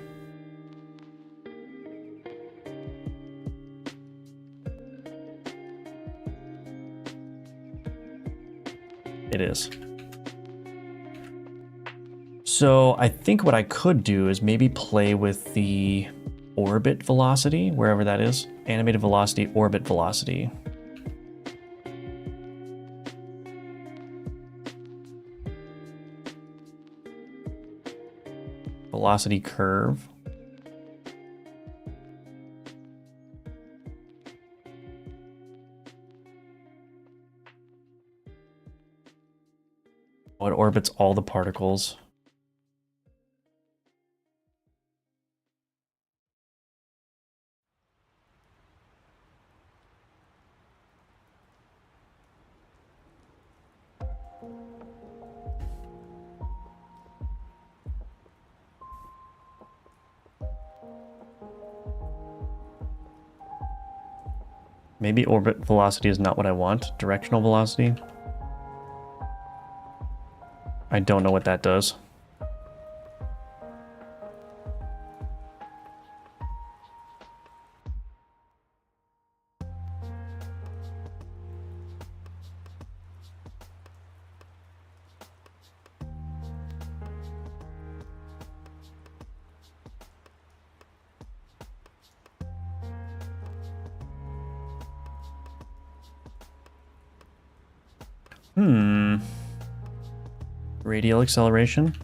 It is. So I think what I could do is maybe play with the orbit velocity, wherever that is. Animated velocity, orbit velocity. Velocity curve. Oh, it orbits all the particles. Maybe orbit velocity is not what I want. Directional velocity. I don't know what that does. Radial acceleration.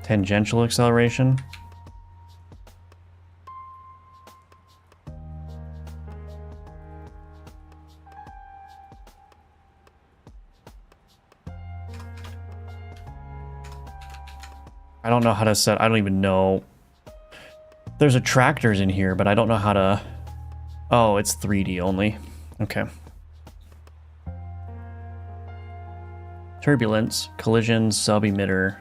Tangential acceleration. I don't know how to set, I don't even know. There's attractors in here, but I don't know how to, oh, it's 3D only. Okay. Turbulence, collision, sub-emitter.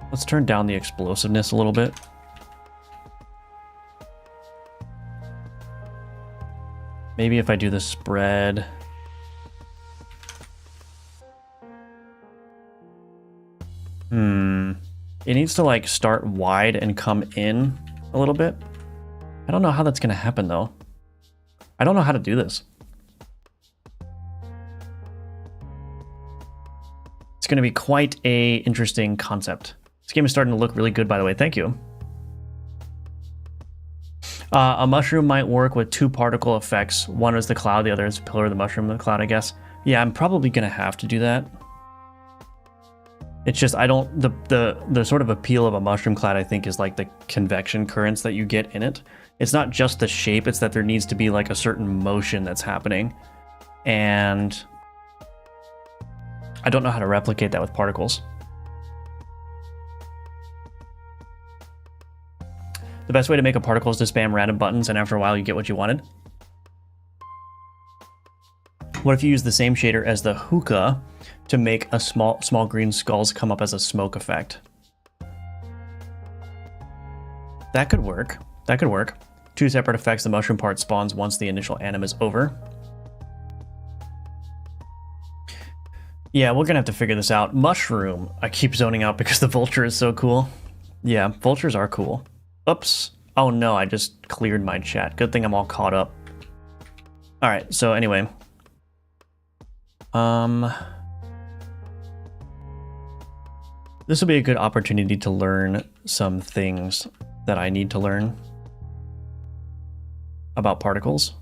Let's turn down the explosiveness a little bit. Maybe if I do the spread. It needs to like start wide and come in a little bit. I don't know how that's going to happen though. I don't know how to do this. It's going to be quite a interesting concept. This game is starting to look really good, by the way. Thank you. A mushroom might work with two particle effects. One is the cloud, the other is the pillar of the mushroom and the cloud, I guess. Yeah, I'm probably going to have to do that. It's just, I don't, the sort of appeal of a mushroom cloud, I think, is like the convection currents that you get in it. It's not just the shape, it's that there needs to be like a certain motion that's happening. And I don't know how to replicate that with particles. The best way to make a particle is to spam random buttons, and after a while you get what you wanted. What if you use the same shader as the hookah to make a small green skulls come up as a smoke effect? That could work. That could work. Two separate effects. The mushroom part spawns once the initial anim is over. Yeah, we're gonna have to figure this out. Mushroom. I keep zoning out because the vulture is so cool. Yeah, vultures are cool. Oops. Oh no, I just cleared my chat. Good thing I'm all caught up. All right, so anyway. This will be a good opportunity to learn some things that I need to learn about particles.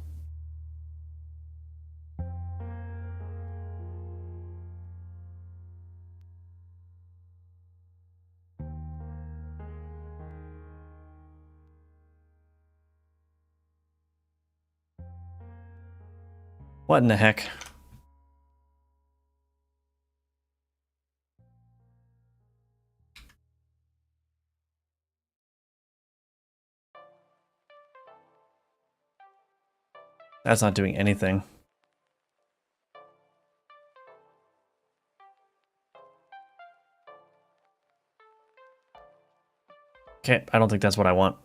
What in the heck? That's not doing anything. Okay, I don't think that's what I want.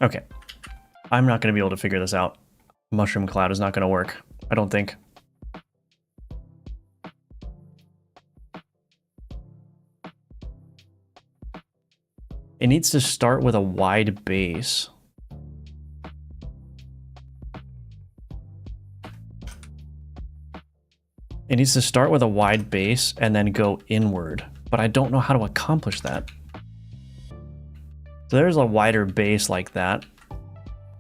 Okay. I'm not going to be able to figure this out. Mushroom cloud is not going to work. I don't think. It needs to start with a wide base. It needs to start with a wide base and then go inward, but I don't know how to accomplish that. So there's a wider base like that.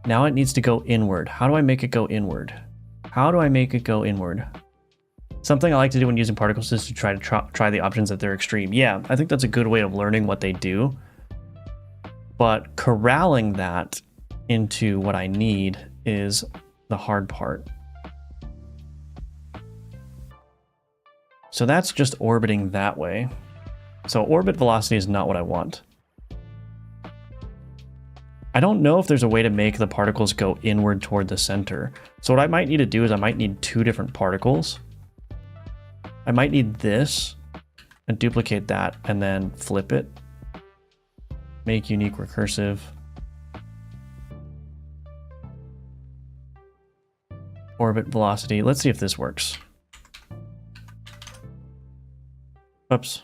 Now it needs to go inward. How do I make it go inward? How do I make it go inward? Something I like to do when using particles is to try the options at their extreme. Yeah, I think that's a good way of learning what they do. But corralling that into what I need is the hard part. So that's just orbiting that way. So orbit velocity is not what I want. I don't know if there's a way to make the particles go inward toward the center. So what I might need to do is I might need 2 different particles. I might need this and duplicate that and then flip it. Make unique recursive. Orbit velocity. Let's see if this works. Oops.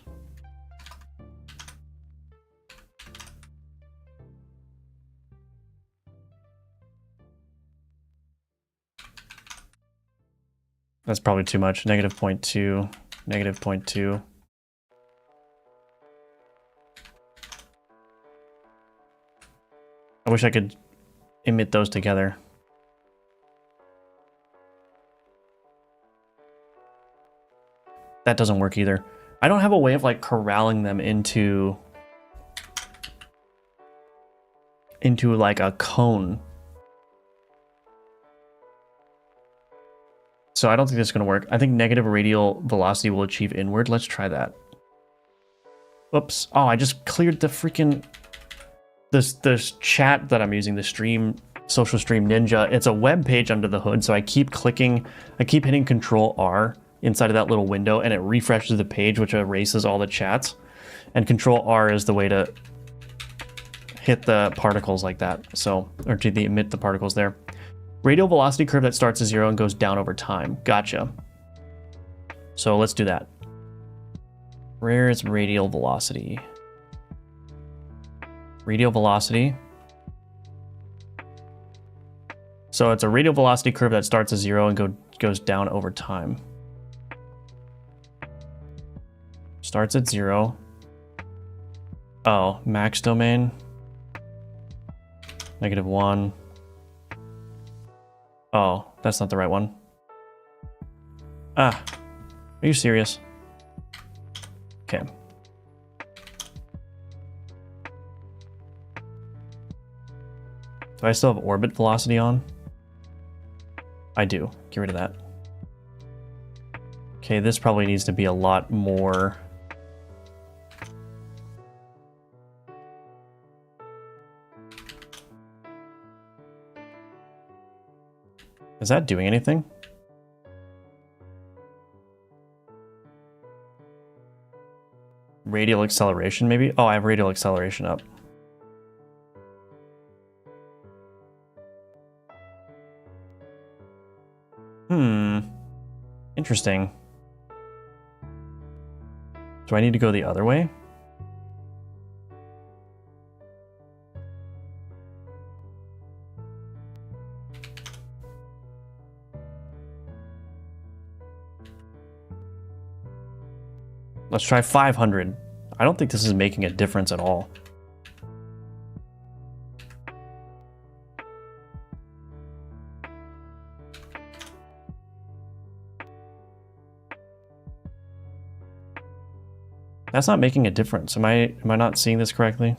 That's probably too much. Negative 0.2, negative 0.2. I wish I could emit those together. That doesn't work either. I don't have a way of like corralling them into like a cone. So I don't think this is going to work. I think negative radial velocity will achieve inward. Let's try that. Oops. Oh, I just cleared the freaking... This chat that I'm using, the stream, social stream ninja. It's a web page under the hood. So I keep clicking, I keep hitting Control R inside of that little window and it refreshes the page, which erases all the chats. And Control R is the way to hit the particles like that. So, or to emit the particles there. Radial velocity curve that starts at 0 and goes down over time. Gotcha. So let's do that. Where is radial velocity? Radial velocity. So it's a radial velocity curve that starts at 0 and goes down over time. Starts at 0. Oh, max domain. -1. Oh, that's not the right one. Ah, are you serious? Okay. Do I still have orbit velocity on? I do. Get rid of that. Okay, this probably needs to be a lot more... Is that doing anything? Radial acceleration, maybe? Oh, I have radial acceleration up. Interesting. Do I need to go the other way? Let's try 500. I don't think this is making a difference at all. That's not making a difference. Am I not seeing this correctly?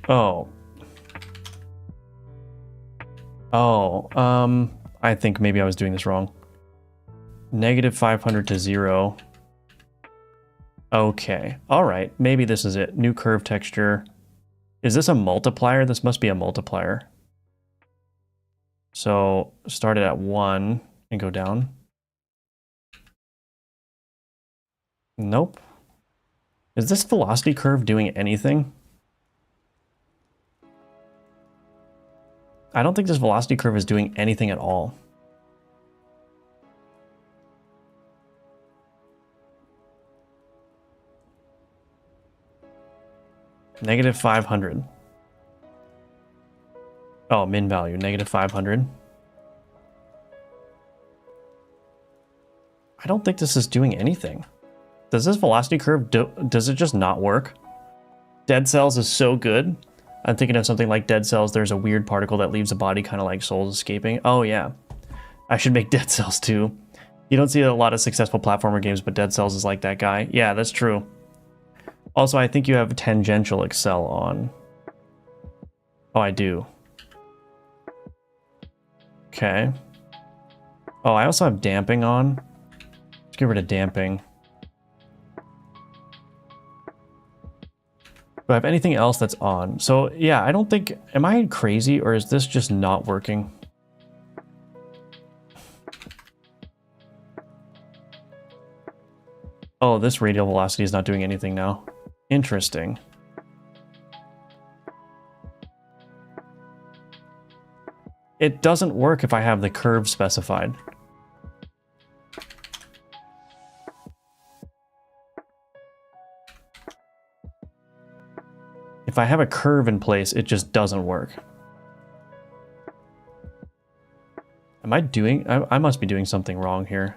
Oh. Oh, I think maybe I was doing this wrong. -500 to 0. Okay, all right, maybe this is it. New curve texture. Is this a multiplier? This must be a multiplier. So start it at 1 and go down. Nope. Is this velocity curve doing anything? I don't think this velocity curve is doing anything at all. -500. Oh, min value, -500. I don't think this is doing anything. Does this velocity curve, does it just not work? Dead Cells is so good. I'm thinking of something like Dead Cells. There's a weird particle that leaves a body kind of like souls escaping. Oh yeah, I should make Dead Cells too. You don't see a lot of successful platformer games, but Dead Cells is like that guy. Yeah, that's true. Also, I think you have tangential Excel on. Oh, I do. Okay. Oh, I also have damping on. Let's get rid of damping. Do I have anything else that's on? So yeah, I don't think, am I crazy or is this just not working? Oh, this radial velocity is not doing anything now. Interesting. It doesn't work if I have the curve specified. If I have a curve in place, it just doesn't work. Am I doing... I must be doing something wrong here.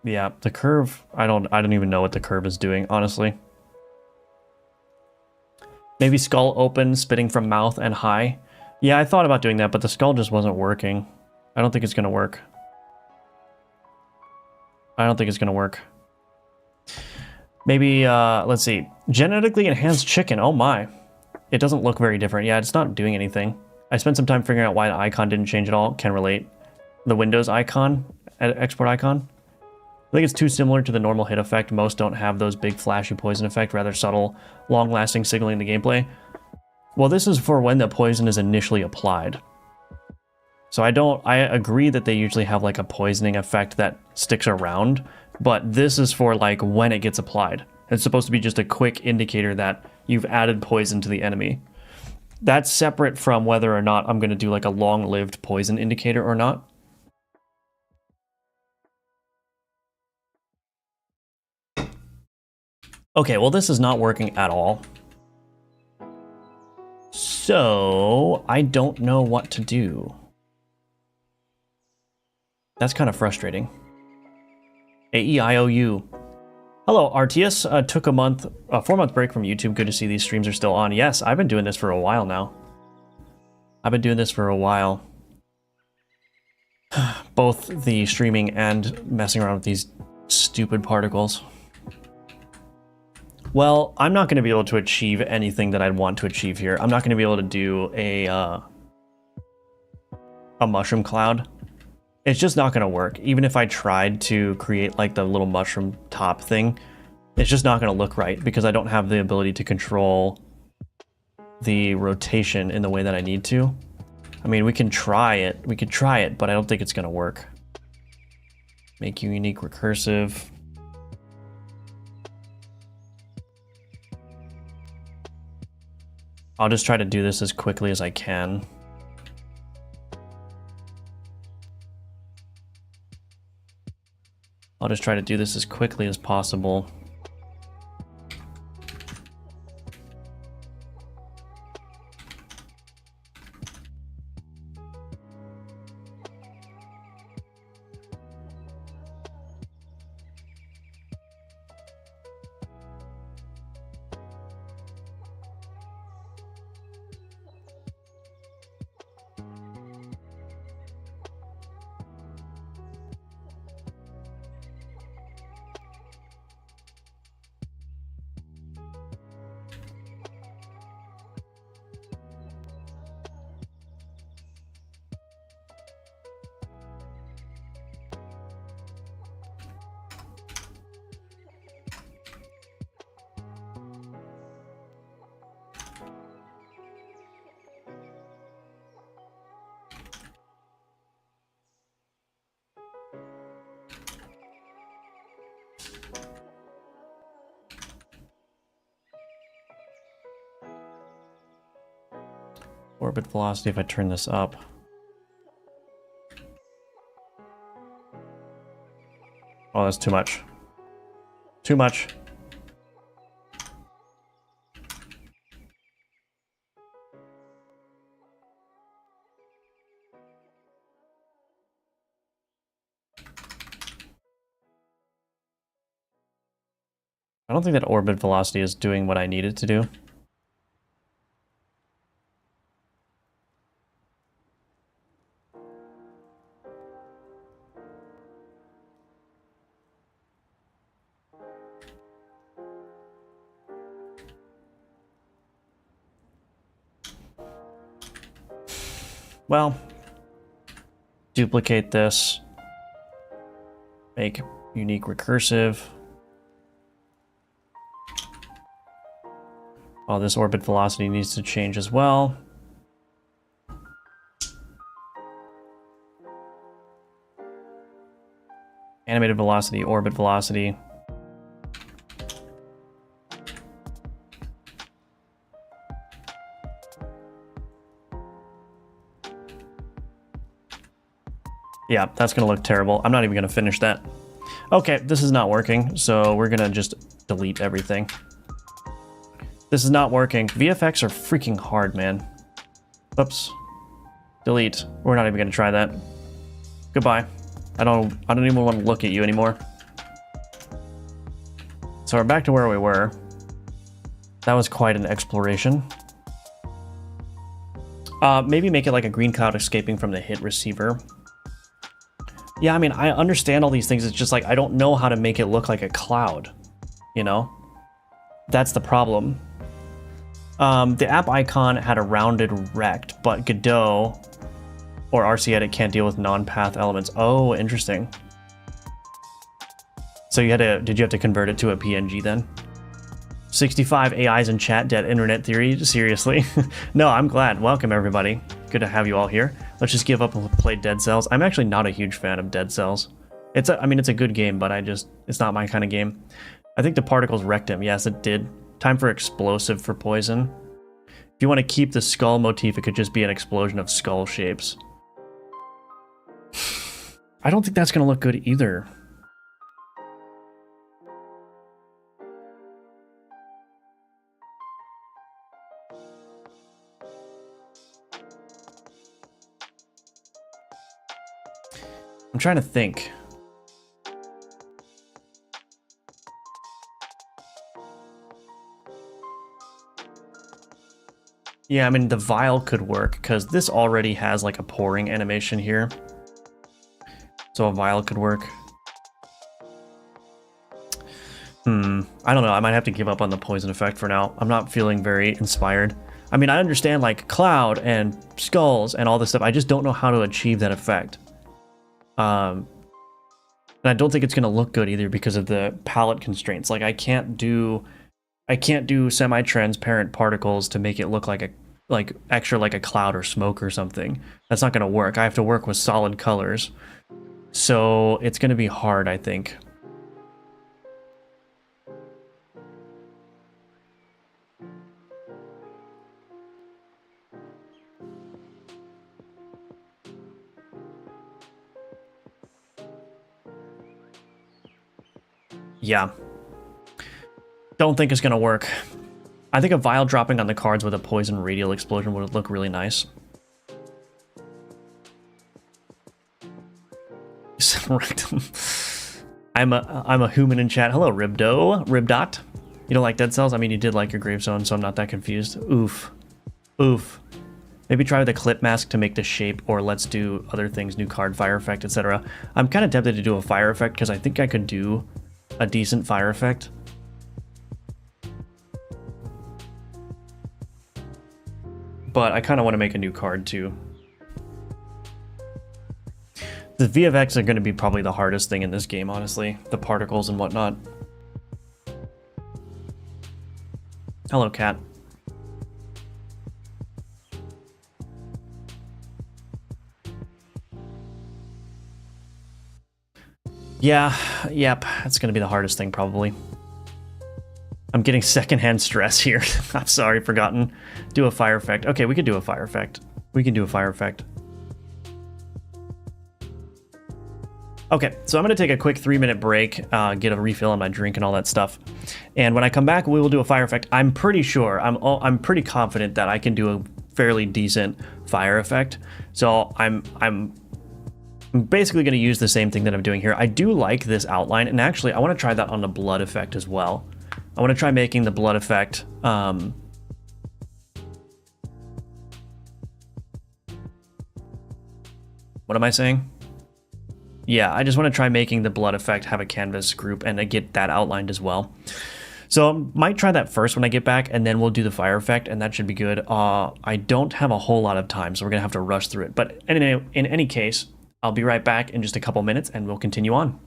Yeah, the curve, I don't even know what the curve is doing, honestly. Maybe skull open, spitting from mouth and high. Yeah, I thought about doing that, but the skull just wasn't working. I don't think it's gonna work. I don't think it's gonna work. Maybe, let's see. Genetically enhanced chicken, oh my. It doesn't look very different. Yeah, it's not doing anything. I spent some time figuring out why the icon didn't change at all. Can relate. The Windows icon, export icon. I think it's too similar to the normal hit effect. Most don't have those big flashy poison effect, rather subtle, long-lasting signaling in the gameplay. Well, this is for when the poison is initially applied. So I agree that they usually have like a poisoning effect that sticks around, but this is for like when it gets applied. It's supposed to be just a quick indicator that you've added poison to the enemy. That's separate from whether or not I'm going to do like a long-lived poison indicator or not. Okay, well, this is not working at all. So, I don't know what to do. That's kind of frustrating. AEIOU. Hello, Artius. Took a 4-month break from YouTube. Good to see these streams are still on. Yes, I've been doing this for a while now. I've been doing this for a while. Both the streaming and messing around with these stupid particles. Well, I'm not going to be able to achieve anything that I'd want to achieve here. I'm not going to be able to do a mushroom cloud. It's just not going to work. Even if I tried to create like the little mushroom top thing, it's just not going to look right because I don't have the ability to control the rotation in the way that I need to. I mean, we can try it. We could try it, but I don't think it's going to work. Make you unique recursive. I'll just try to do this as quickly as I can. I'll just try to do this as quickly as possible. Orbit velocity if I turn this up. Oh, that's too much. Too much. I don't think that orbit velocity is doing what I need it to do. Well, duplicate this. Make unique recursive. Oh, this orbit velocity needs to change as well. Animated velocity, orbit velocity. Yeah, that's gonna look terrible. I'm not even gonna finish that. Okay, this is not working, so we're gonna just delete everything. This is not working. VFX are freaking hard, man. Oops. Delete. We're not even gonna try that. Goodbye. I don't even want to look at you anymore. So we're back to where we were. That was quite an exploration. Maybe make it like a green cloud escaping from the hit receiver. Yeah, I mean, I understand all these things. It's just like, I don't know how to make it look like a cloud, you know? That's the problem. The app icon had a rounded rect, but Godot or RC Edit can't deal with non-path elements. Oh, interesting. So did you have to convert it to a PNG then? 65 AIs in chat, dead internet theory, seriously? No, I'm glad. Welcome everybody. Good to have you all here. Let's just give up and play Dead Cells. I'm actually not a huge fan of Dead Cells. I mean, it's a good game, but it's not my kind of game. I think the particles wrecked him. Yes, it did. Time for explosive for poison. If you want to keep the skull motif, it could just be an explosion of skull shapes. I don't think that's going to look good either. I'm trying to think. Yeah, I mean, the vial could work because this already has like a pouring animation here. So a vial could work. I don't know. I might have to give up on the poison effect for now. I'm not feeling very inspired. I mean, I understand like cloud and skulls and all this stuff. I just don't know how to achieve that effect. And I don't think it's going to look good either because of the palette constraints. Like I can't do semi-transparent particles to make it look like a cloud or smoke or something. That's not going to work. I have to work with solid colors. So it's going to be hard, I think. Yeah. Don't think it's going to work. I think a vial dropping on the cards with a poison radial explosion would look really nice. I'm a human in chat. Hello, Ribdot. You don't like Dead Cells? I mean, you did like your Gravestone, so I'm not that confused. Oof. Oof. Maybe try with a clip mask to make the shape, or let's do other things, new card, fire effect, etc. I'm kind of tempted to do a fire effect because I think I could do a decent fire effect. But I kind of want to make a new card too. The VFX are going to be probably the hardest thing in this game, honestly. The particles and whatnot. Hello, cat. Yeah, yep, that's going to be the hardest thing, probably. I'm getting secondhand stress here. I'm sorry, forgotten. Do a fire effect. Okay, we could do a fire effect. We can do a fire effect. Okay, so I'm going to take a quick 3-minute break, get a refill on my drink and all that stuff. And when I come back, we will do a fire effect. I'm pretty sure, I'm pretty confident that I can do a fairly decent fire effect. So I'm basically going to use the same thing that I'm doing here. I do like this outline, and actually I want to try that on the blood effect as well. I want to try making the blood effect what am I saying? Yeah, I just want to try making the blood effect have a canvas group and get that outlined as well. So might try that first when I get back, and then we'll do the fire effect, and that should be good. I don't have a whole lot of time, so we're gonna have to rush through it. But in any case, I'll be right back in just a couple minutes, and we'll continue on.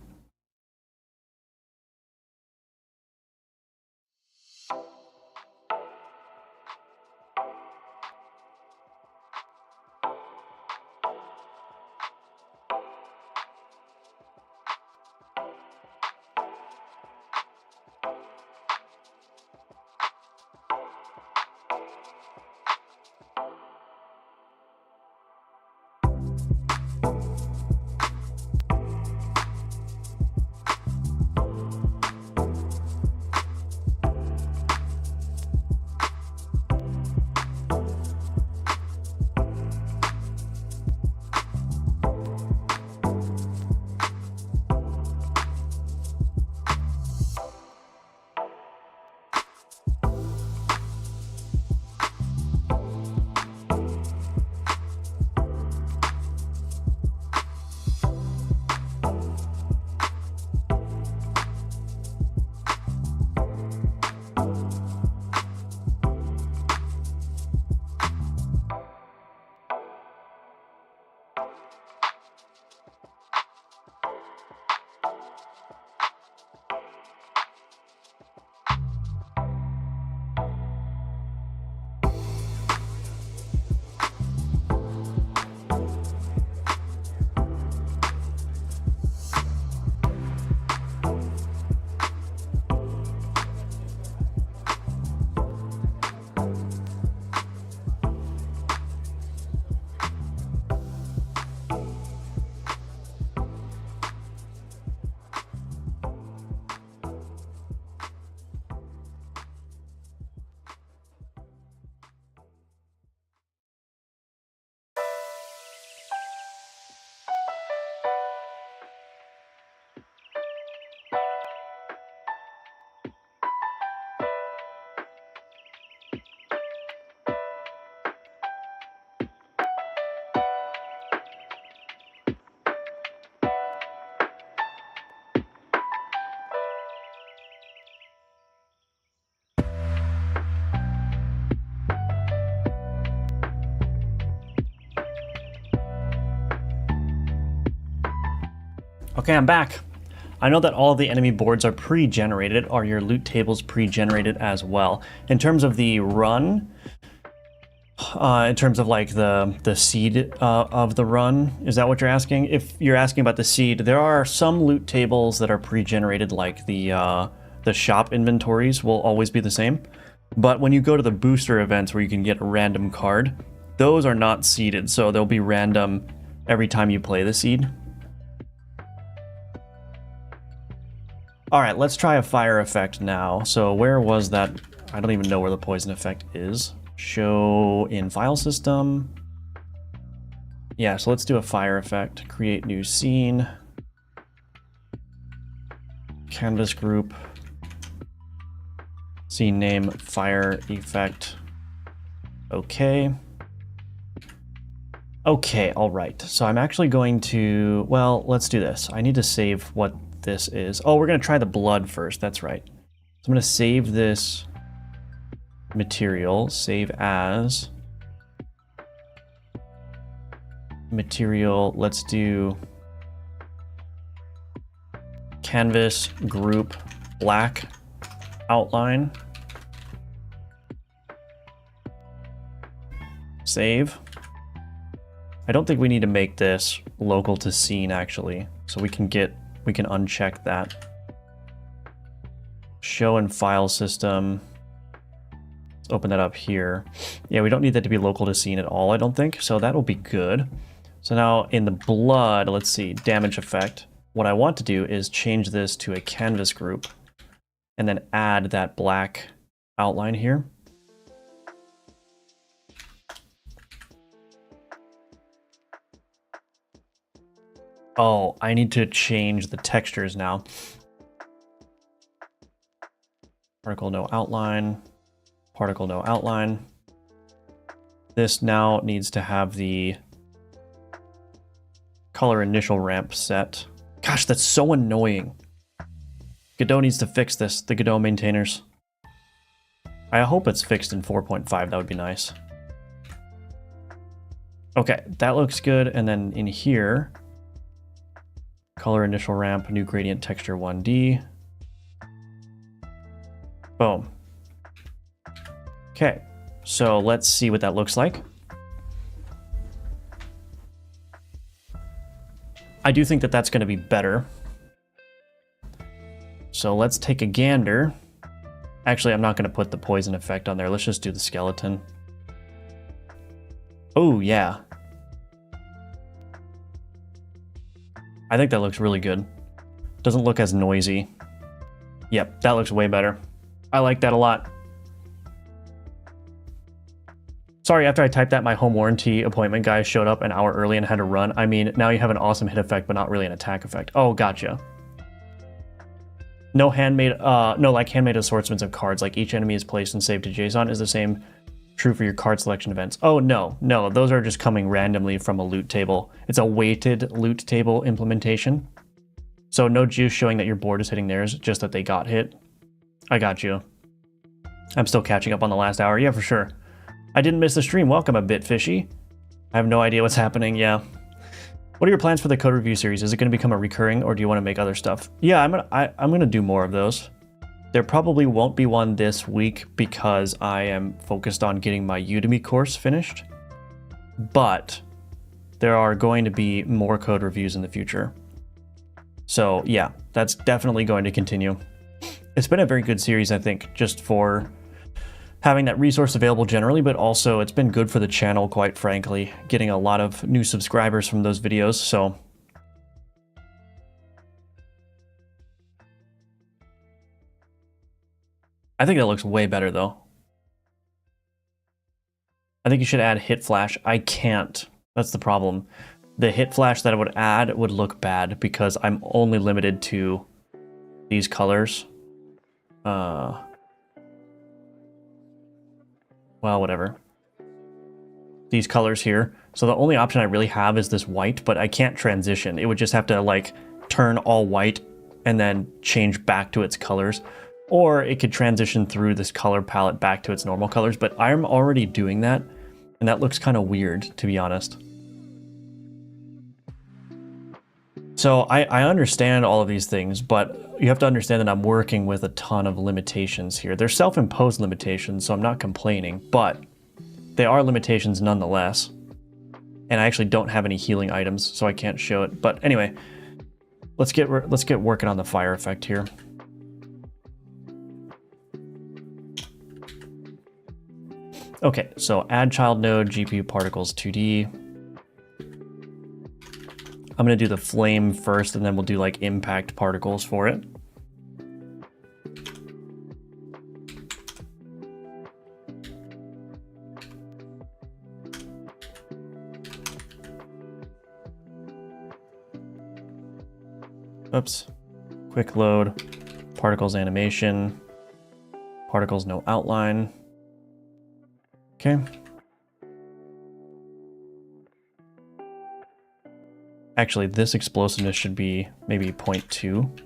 Okay, I'm back. I know that all of the enemy boards are pre-generated. Are your loot tables pre-generated as well? In terms of the run, in terms of like the seed of the run, is that what you're asking? If you're asking about the seed, there are some loot tables that are pre-generated, like the shop inventories will always be the same. But when you go to the booster events where you can get a random card, those are not seeded, so they'll be random every time you play the seed. All right, let's try a fire effect now. So where was that? I don't even know where the poison effect is. Show in file system. Yeah, so let's do a fire effect. Create new scene. Canvas group. Scene name, fire effect. Okay. Okay, all right. So I'm actually going to, well, let's do this. I need to save what this is. Oh, we're going to try the blood first. That's right. So I'm going to save this material. Save as material. Let's do canvas group black outline. Save. I don't think we need to make this local to scene actually. So we can uncheck that. Show in file system. Let's open that up here. Yeah, we don't need that to be local to scene at all, I don't think. So that'll be good. So now in the blood, let's see, damage effect. What I want to do is change this to a canvas group and then add that black outline here. Oh, I need to change the textures now. Particle no outline, particle no outline. This now needs to have the color initial ramp set. Gosh, that's so annoying. Godot needs to fix this, the Godot maintainers. I hope it's fixed in 4.5. That would be nice. Okay, that looks good. And then in here, color initial ramp, new gradient texture 1D. Boom. Okay, so let's see what that looks like. I do think that that's going to be better. So let's take a gander. Actually, I'm not going to put the poison effect on there. Let's just do the skeleton. Oh, yeah. I think that looks really good. Doesn't look as noisy. Yep, that looks way better. I like that a lot. Sorry, after I typed that, my home warranty appointment guy showed up an hour early and had to run. I mean, now you have an awesome hit effect, but not really an attack effect. Oh, gotcha. No handmade, like handmade assortments of cards, like each enemy is placed and saved to JSON is the same true for your card selection events. Oh, no, those are just coming randomly from a loot table. It's a weighted loot table implementation. So no juice showing that your board is hitting theirs, just that they got hit. I got you. I'm still catching up on the last hour. Yeah, for sure. I didn't miss the stream. Welcome, a bit fishy. I have no idea what's happening. Yeah. What are your plans for the code review series? Is it going to become a recurring, or do you want to make other stuff? Yeah, I'm gonna do more of those. There probably won't be one this week because I am focused on getting my Udemy course finished. But there are going to be more code reviews in the future. So yeah, that's definitely going to continue. It's been a very good series, I think, just for having that resource available generally, but also it's been good for the channel, quite frankly, getting a lot of new subscribers from those videos, so. I think that looks way better, though. I think you should add hit flash. I can't. That's the problem. The hit flash that I would add would look bad because I'm only limited to these colors. Well, whatever. These colors here. So the only option I really have is this white, but I can't transition. It would just have to like turn all white and then change back to its colors. Or it could transition through this color palette back to its normal colors, but I'm already doing that, and that looks kind of weird, to be honest. So I understand all of these things, but you have to understand that I'm working with a ton of limitations here. They're self-imposed limitations, so I'm not complaining, but they are limitations nonetheless. And I actually don't have any healing items, so I can't show it. But anyway, let's get working on the fire effect here. Okay, so add child node, GPU particles 2D. I'm gonna do the flame first, and then we'll do like impact particles for it. Oops. Quick load, particles animation, particles no outline. Okay. Actually, this explosiveness should be maybe 0.2.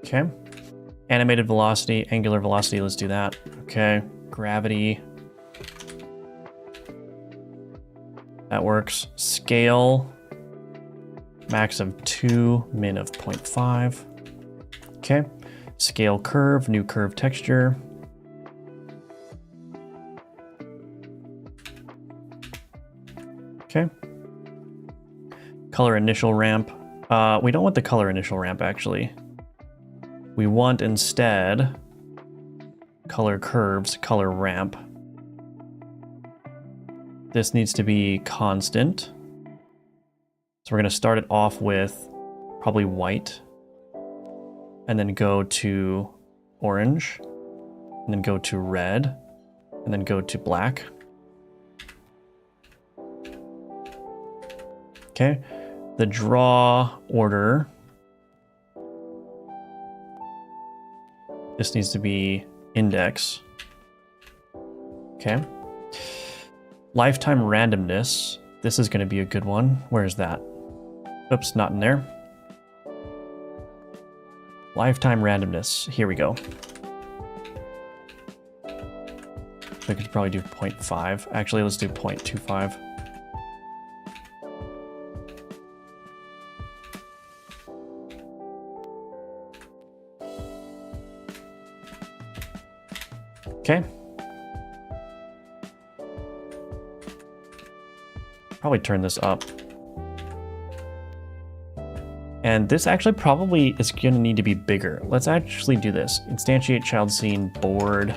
Okay. Animated velocity, angular velocity, let's do that. Okay, gravity. That works. Scale, max of 2, min of 0.5. Okay, scale curve, new curve texture. Okay. Color initial ramp. We don't want the color initial ramp, actually. We want instead color curves, color ramp. This needs to be constant. So we're going to start it off with probably white, and then go to orange, and then go to red, and then go to black. Okay, The draw order. This needs to be index. Okay. Lifetime randomness. This is going to be a good one. Where is that? Oops, not in there. Lifetime randomness. Here we go. I could probably do 0.5. Actually, let's do 0.25. Okay. Probably turn this up. And this actually probably is going to need to be bigger. Let's actually do this. Instantiate child scene board.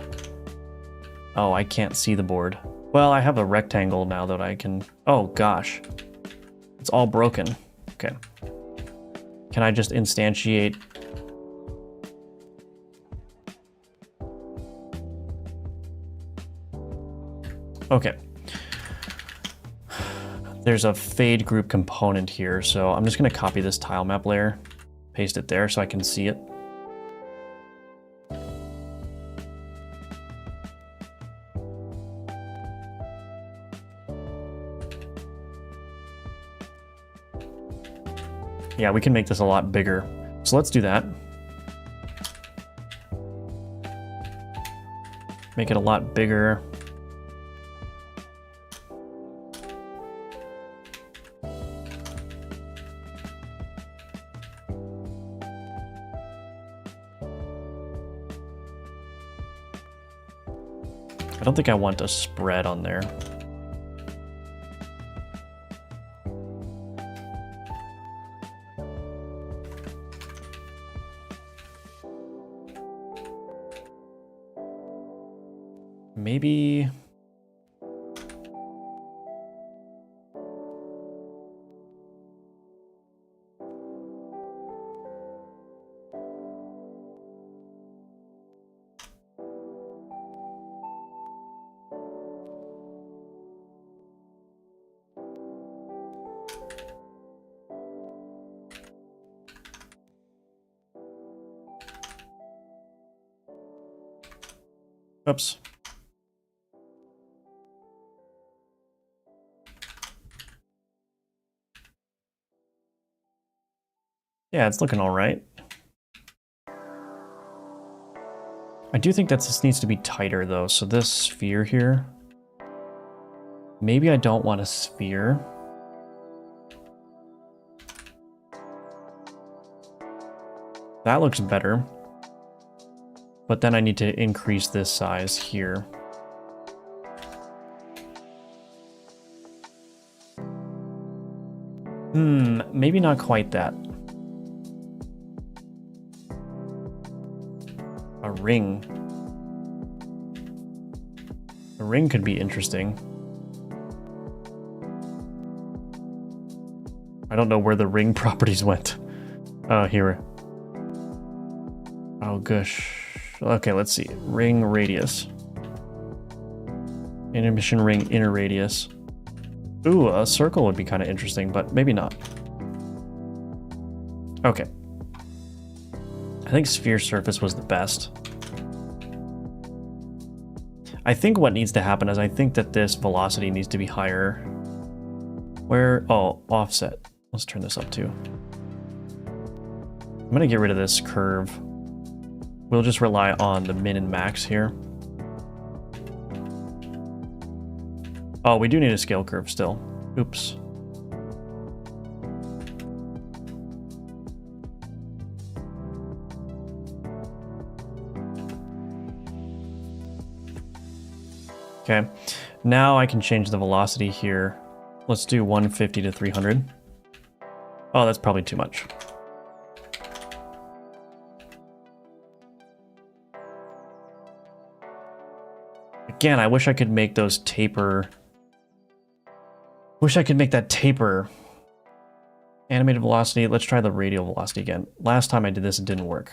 Oh, I can't see the board. Well, I have a rectangle now that I can... Oh, gosh. It's all broken. Okay. Can I just instantiate... Okay. There's a fade group component here, so I'm just going to copy this tile map layer, paste it there so I can see it. Yeah, we can make this a lot bigger. So let's do that. Make it a lot bigger. I don't think I want a spread on there. Maybe... Oops. Yeah, it's looking all right. I do think that this needs to be tighter though. So this sphere here, maybe I don't want a sphere. That looks better. But then I need to increase this size here. Maybe not quite that. A ring. A ring could be interesting. I don't know where the ring properties went. Oh, here. Oh, gosh. Okay, let's see. Ring radius. Intermission ring inner radius. Ooh, a circle would be kind of interesting, but maybe not. Okay. I think sphere surface was the best. I think what needs to happen is I think that this velocity needs to be higher. Where? Oh, offset. Let's turn this up too. I'm going to get rid of this curve. We'll just rely on the min and max here. Oh, we do need a scale curve still. Oops. Okay, now I can change the velocity here. Let's do 150 to 300. Oh, that's probably too much. Again, I wish I could make those taper. Wish I could make that taper. Animated velocity. Let's try the radial velocity again. Last time I did this, it didn't work.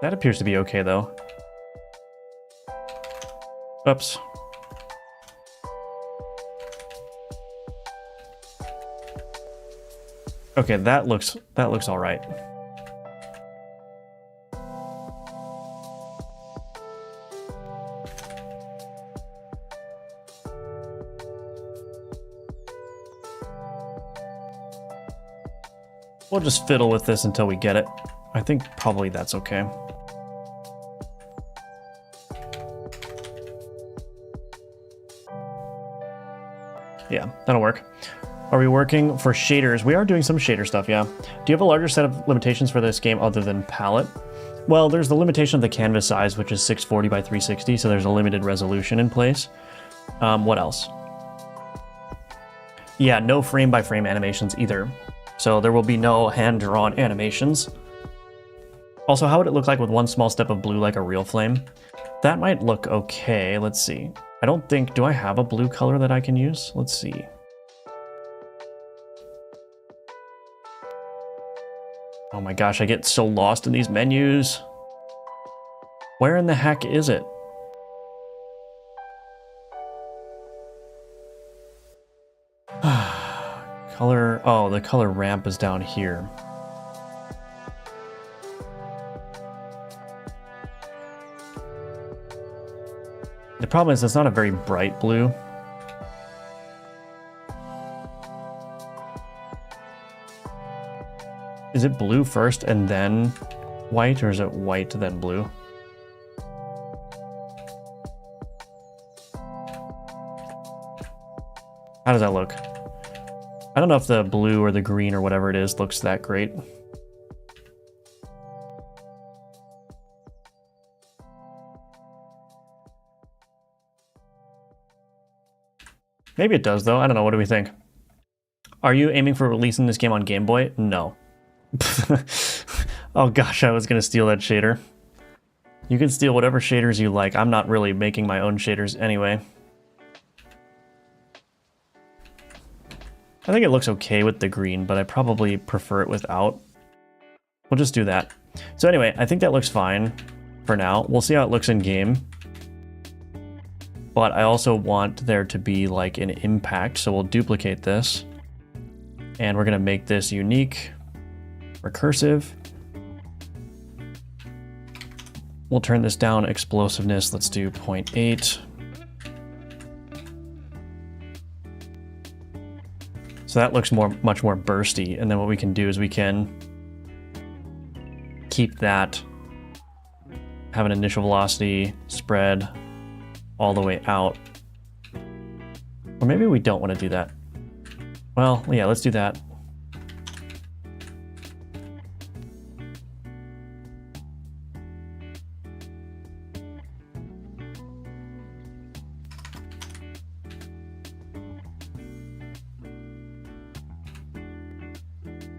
That appears to be okay though. Oops. Okay, that looks all right. We'll just fiddle with this until we get it. I think probably that's okay. Yeah, that'll work. Are we working for shaders? We are doing some shader stuff, yeah. Do you have a larger set of limitations for this game other than palette? Well, there's the limitation of the canvas size, which is 640 by 360, so there's a limited resolution in place. What else? Yeah, no frame-by-frame animations either. So there will be no hand-drawn animations. Also, how would it look like with one small step of blue like a real flame? That might look okay. Let's see. I don't think... Do I have a blue color that I can use? Let's see. Oh my gosh, I get so lost in these menus. Where in the heck is it? Color... Oh, the color ramp is down here. The problem is it's not a very bright blue. Is it blue first and then white, or is it white then blue? How does that look? I don't know if the blue or the green or whatever it is looks that great. Maybe it does though, I don't know, what do we think? Are you aiming for releasing this game on Game Boy? No. Oh gosh, I was gonna steal that shader. You can steal whatever shaders you like. I'm not really making my own shaders anyway. I think it looks okay with the green, but I probably prefer it without. We'll just do that. So anyway, I think that looks fine for now. We'll see how it looks in game. But I also want there to be like an impact, so we'll duplicate this. And we're gonna make this unique, recursive. We'll turn this down, explosiveness, let's do 0.8. So that looks much more bursty, and then what we can do is we can keep that, have an initial velocity, spread all the way out. Or maybe we don't want to do that. Well, yeah, let's do that.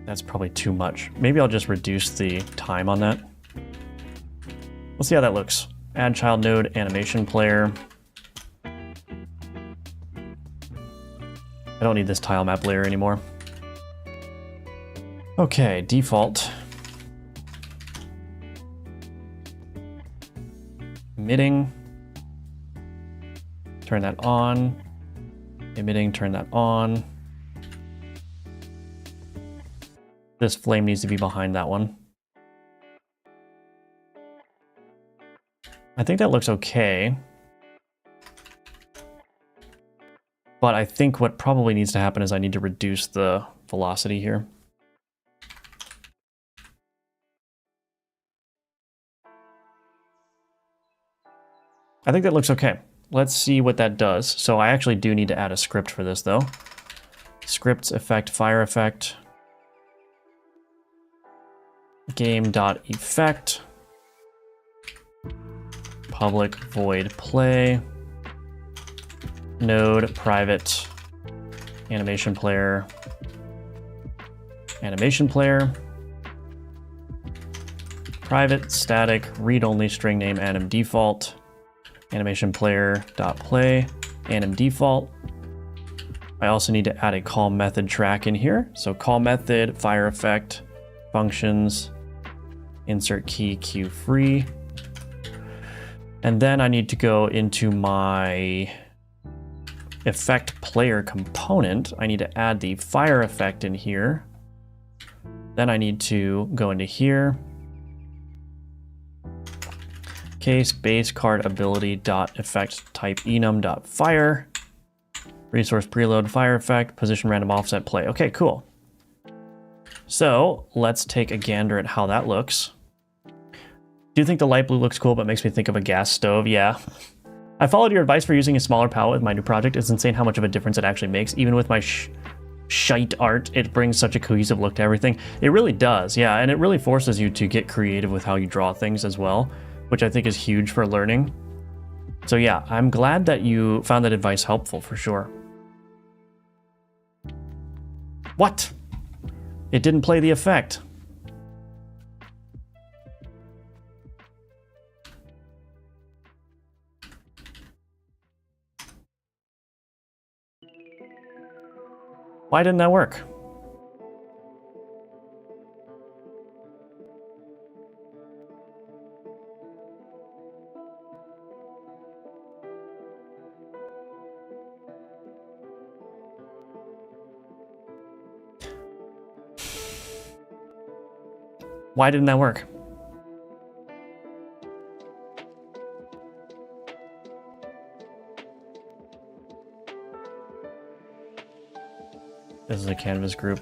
That's probably too much. Maybe I'll just reduce the time on that. We'll see how that looks. Add child node animation player. I don't need this tile map layer anymore. Okay, default. Emitting. Turn that on. Emitting, turn that on. This flame needs to be behind that one. I think that looks okay. But I think what probably needs to happen is I need to reduce the velocity here. I think that looks okay. Let's see what that does. So I actually do need to add a script for this though. Scripts effect, fire effect. Game.effect. Public void play. Node private animation player. Animation player. Private static read only string name anim default. Animation player dot play anim default. I also need to add a call method track in here. So call method, fire effect, functions, insert key, cue free. And then I need to go into my effect player component. I need to add the fire effect in here. Then I need to go into here. Case base card ability dot effect type enum dot fire. Resource preload fire effect, position random offset play. Okay, cool. So let's take a gander at how that looks. Do you think the light blue looks cool, but makes me think of a gas stove? Yeah. I followed your advice for using a smaller palette with my new project. It's insane how much of a difference it actually makes. Even with my shite art, it brings such a cohesive look to everything. It really does, yeah, and it really forces you to get creative with how you draw things as well, which I think is huge for learning. So yeah, I'm glad that you found that advice helpful for sure. What? It didn't play the effect. Why didn't that work? Why didn't that work? This is a Canvas group.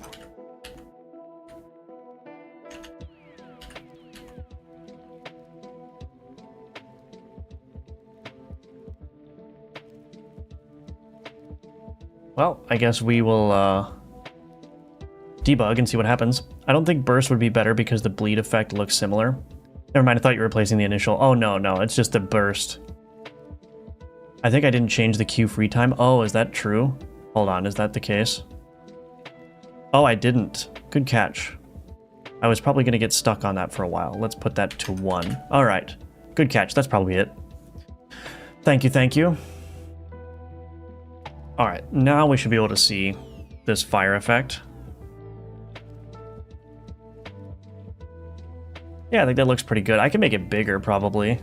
Well, I guess we will debug and see what happens. I don't think burst would be better because the bleed effect looks similar. Never mind, I thought you were replacing the initial. Oh, no, it's just the burst. I think I didn't change the cue free time. Oh, is that true? Hold on, is that the case? Oh, I didn't. Good catch. I was probably going to get stuck on that for a while. Let's put that to 1. All right. Good catch. That's probably it. Thank you, thank you. All right, now we should be able to see this fire effect. Yeah, I think that looks pretty good. I can make it bigger, probably.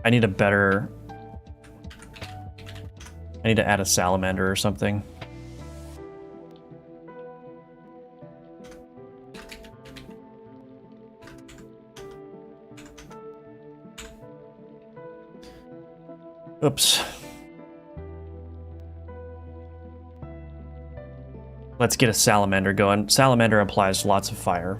I need to add a salamander or something. Oops. Let's get a salamander going. Salamander applies lots of fire.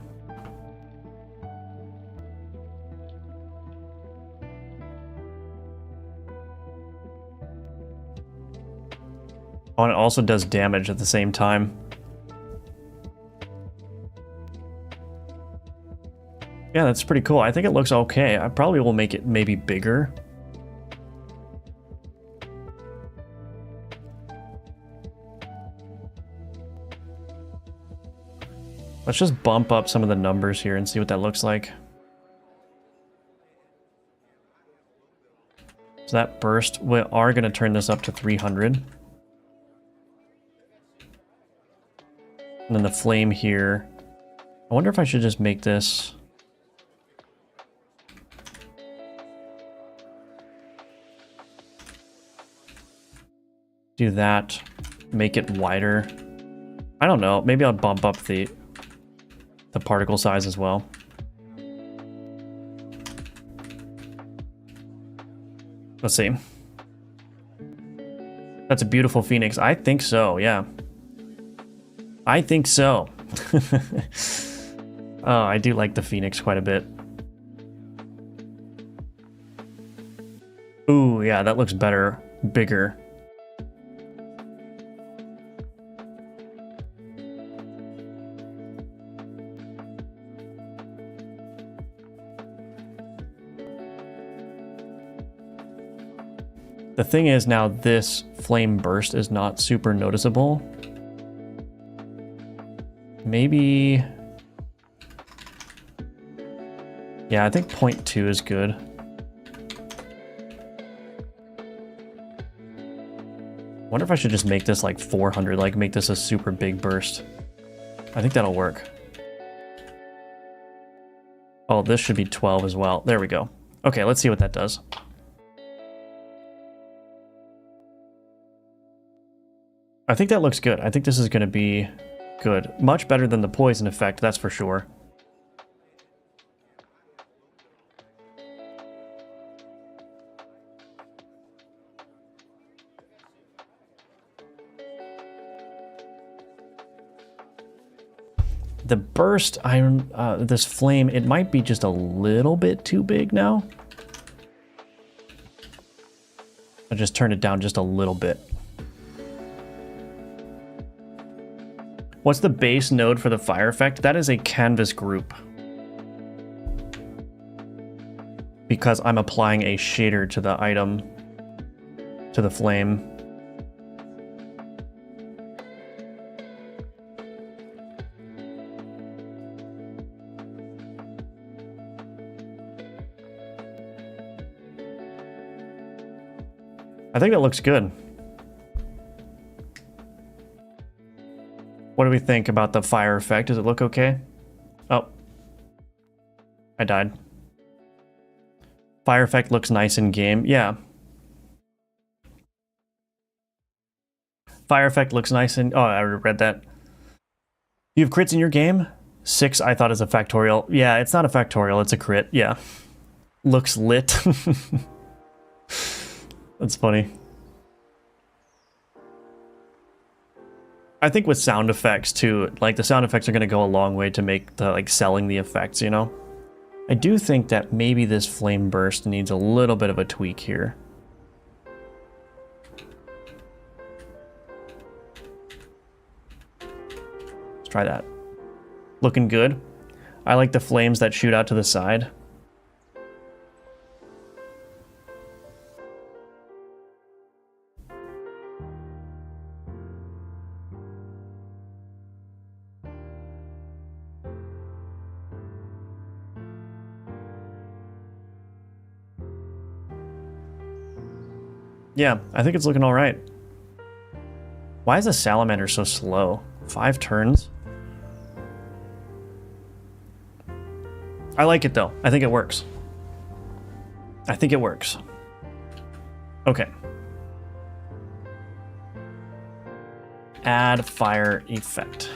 Oh, and it also does damage at the same time. Yeah, that's pretty cool. I think it looks okay. I probably will make it maybe bigger. Let's just bump up some of the numbers here and see what that looks like. So that burst, we are going to turn this up to 300. And then the flame here. I wonder if I should just make this... do that, make it wider. I don't know, maybe I'll bump up the particle size as well. Let's see. That's a beautiful phoenix. I think so, yeah. I think so. Oh, I do like the phoenix quite a bit. Ooh, yeah, that looks better, bigger. The thing is now this flame burst is not super noticeable. Maybe... yeah, I think 0.2 is good. Wonder if I should just make this like 400, like make this a super big burst. I think that'll work. Oh, this should be 12 as well. There we go. Okay, let's see what that does. I think that looks good. I think this is going to be good. Much better than the poison effect, that's for sure. The burst, this flame, it might be just a little bit too big now. I just turned it down just a little bit. What's the base node for the fire effect? That is a canvas group. Because I'm applying a shader to the item, to the flame. I think that looks good. What do we think about the fire effect? Does it look okay? Oh. I died. Fire effect looks nice in game. Yeah. Fire effect looks nice in... Oh, I already read that. You have crits in your game? 6 I thought is a factorial. Yeah, it's not a factorial. It's a crit. Yeah. Looks lit. That's funny. I think with sound effects too, like the sound effects are going to go a long way to make the like selling the effects, you know? I do think that maybe this flame burst needs a little bit of a tweak here. Let's try that. Looking good. I like the flames that shoot out to the side. Yeah, I think it's looking all right. Why is the salamander so slow? 5 turns? I like it though. I think it works. I think it works. Okay. Add fire effect.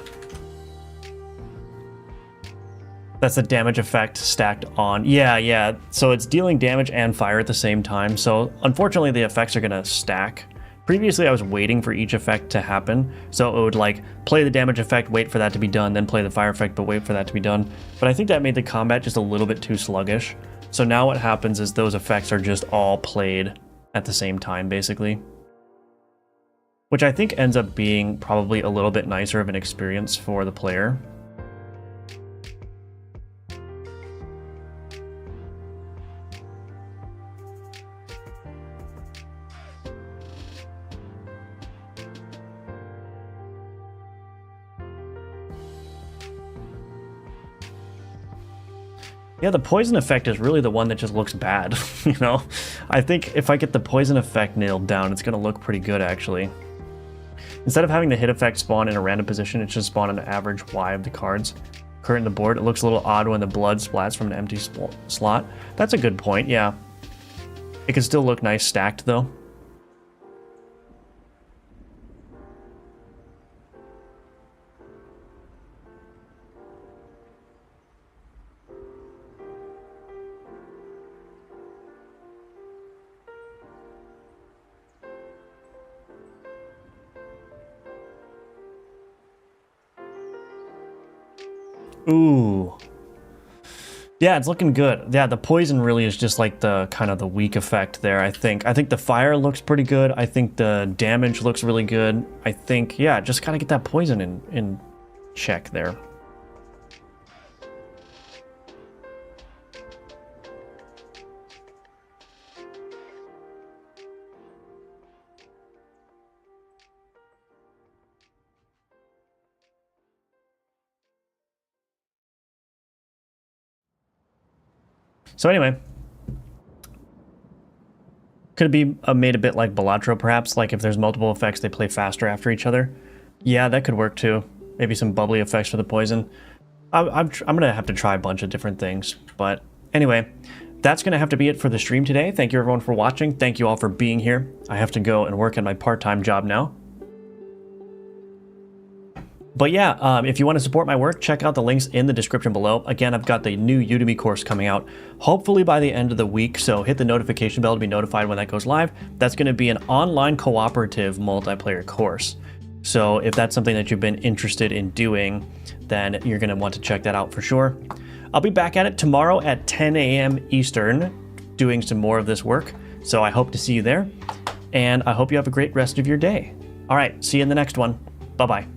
That's the damage effect stacked on. Yeah. So it's dealing damage and fire at the same time. So unfortunately, the effects are going to stack. Previously, I was waiting for each effect to happen. So it would like play the damage effect, wait for that to be done, then play the fire effect, but wait for that to be done. But I think that made the combat just a little bit too sluggish. So now what happens is those effects are just all played at the same time, basically. Which I think ends up being probably a little bit nicer of an experience for the player. Yeah, the poison effect is really the one that just looks bad, you know? I think if I get the poison effect nailed down, it's gonna look pretty good, actually. Instead of having the hit effect spawn in a random position, it should spawn an average Y of the cards current in the board. It looks a little odd when the blood splats from an empty slot. That's a good point, yeah. It can still look nice stacked, though. Ooh. Yeah, it's looking good. Yeah, the poison really is just like the kind of the weak effect there, I think. I think the fire looks pretty good. I think the damage looks really good. I think, yeah, just gotta get that poison in check there. So anyway, Could it be made a bit like Balatro, perhaps? Like if there's multiple effects, they play faster after each other? Yeah, that could work too. Maybe some bubbly effects for the poison. I'm going to have to try a bunch of different things. But anyway, that's going to have to be it for the stream today. Thank you everyone for watching. Thank you all for being here. I have to go and work at my part-time job now. But yeah, if you want to support my work, check out the links in the description below. Again, I've got the new Udemy course coming out, hopefully by the end of the week, so hit the notification bell to be notified when that goes live. That's going to be an online cooperative multiplayer course. So if that's something that you've been interested in doing, then you're going to want to check that out for sure. I'll be back at it tomorrow at 10 a.m. Eastern, doing some more of this work. So I hope to see you there, and I hope you have a great rest of your day. All right, see you in the next one. Bye-bye.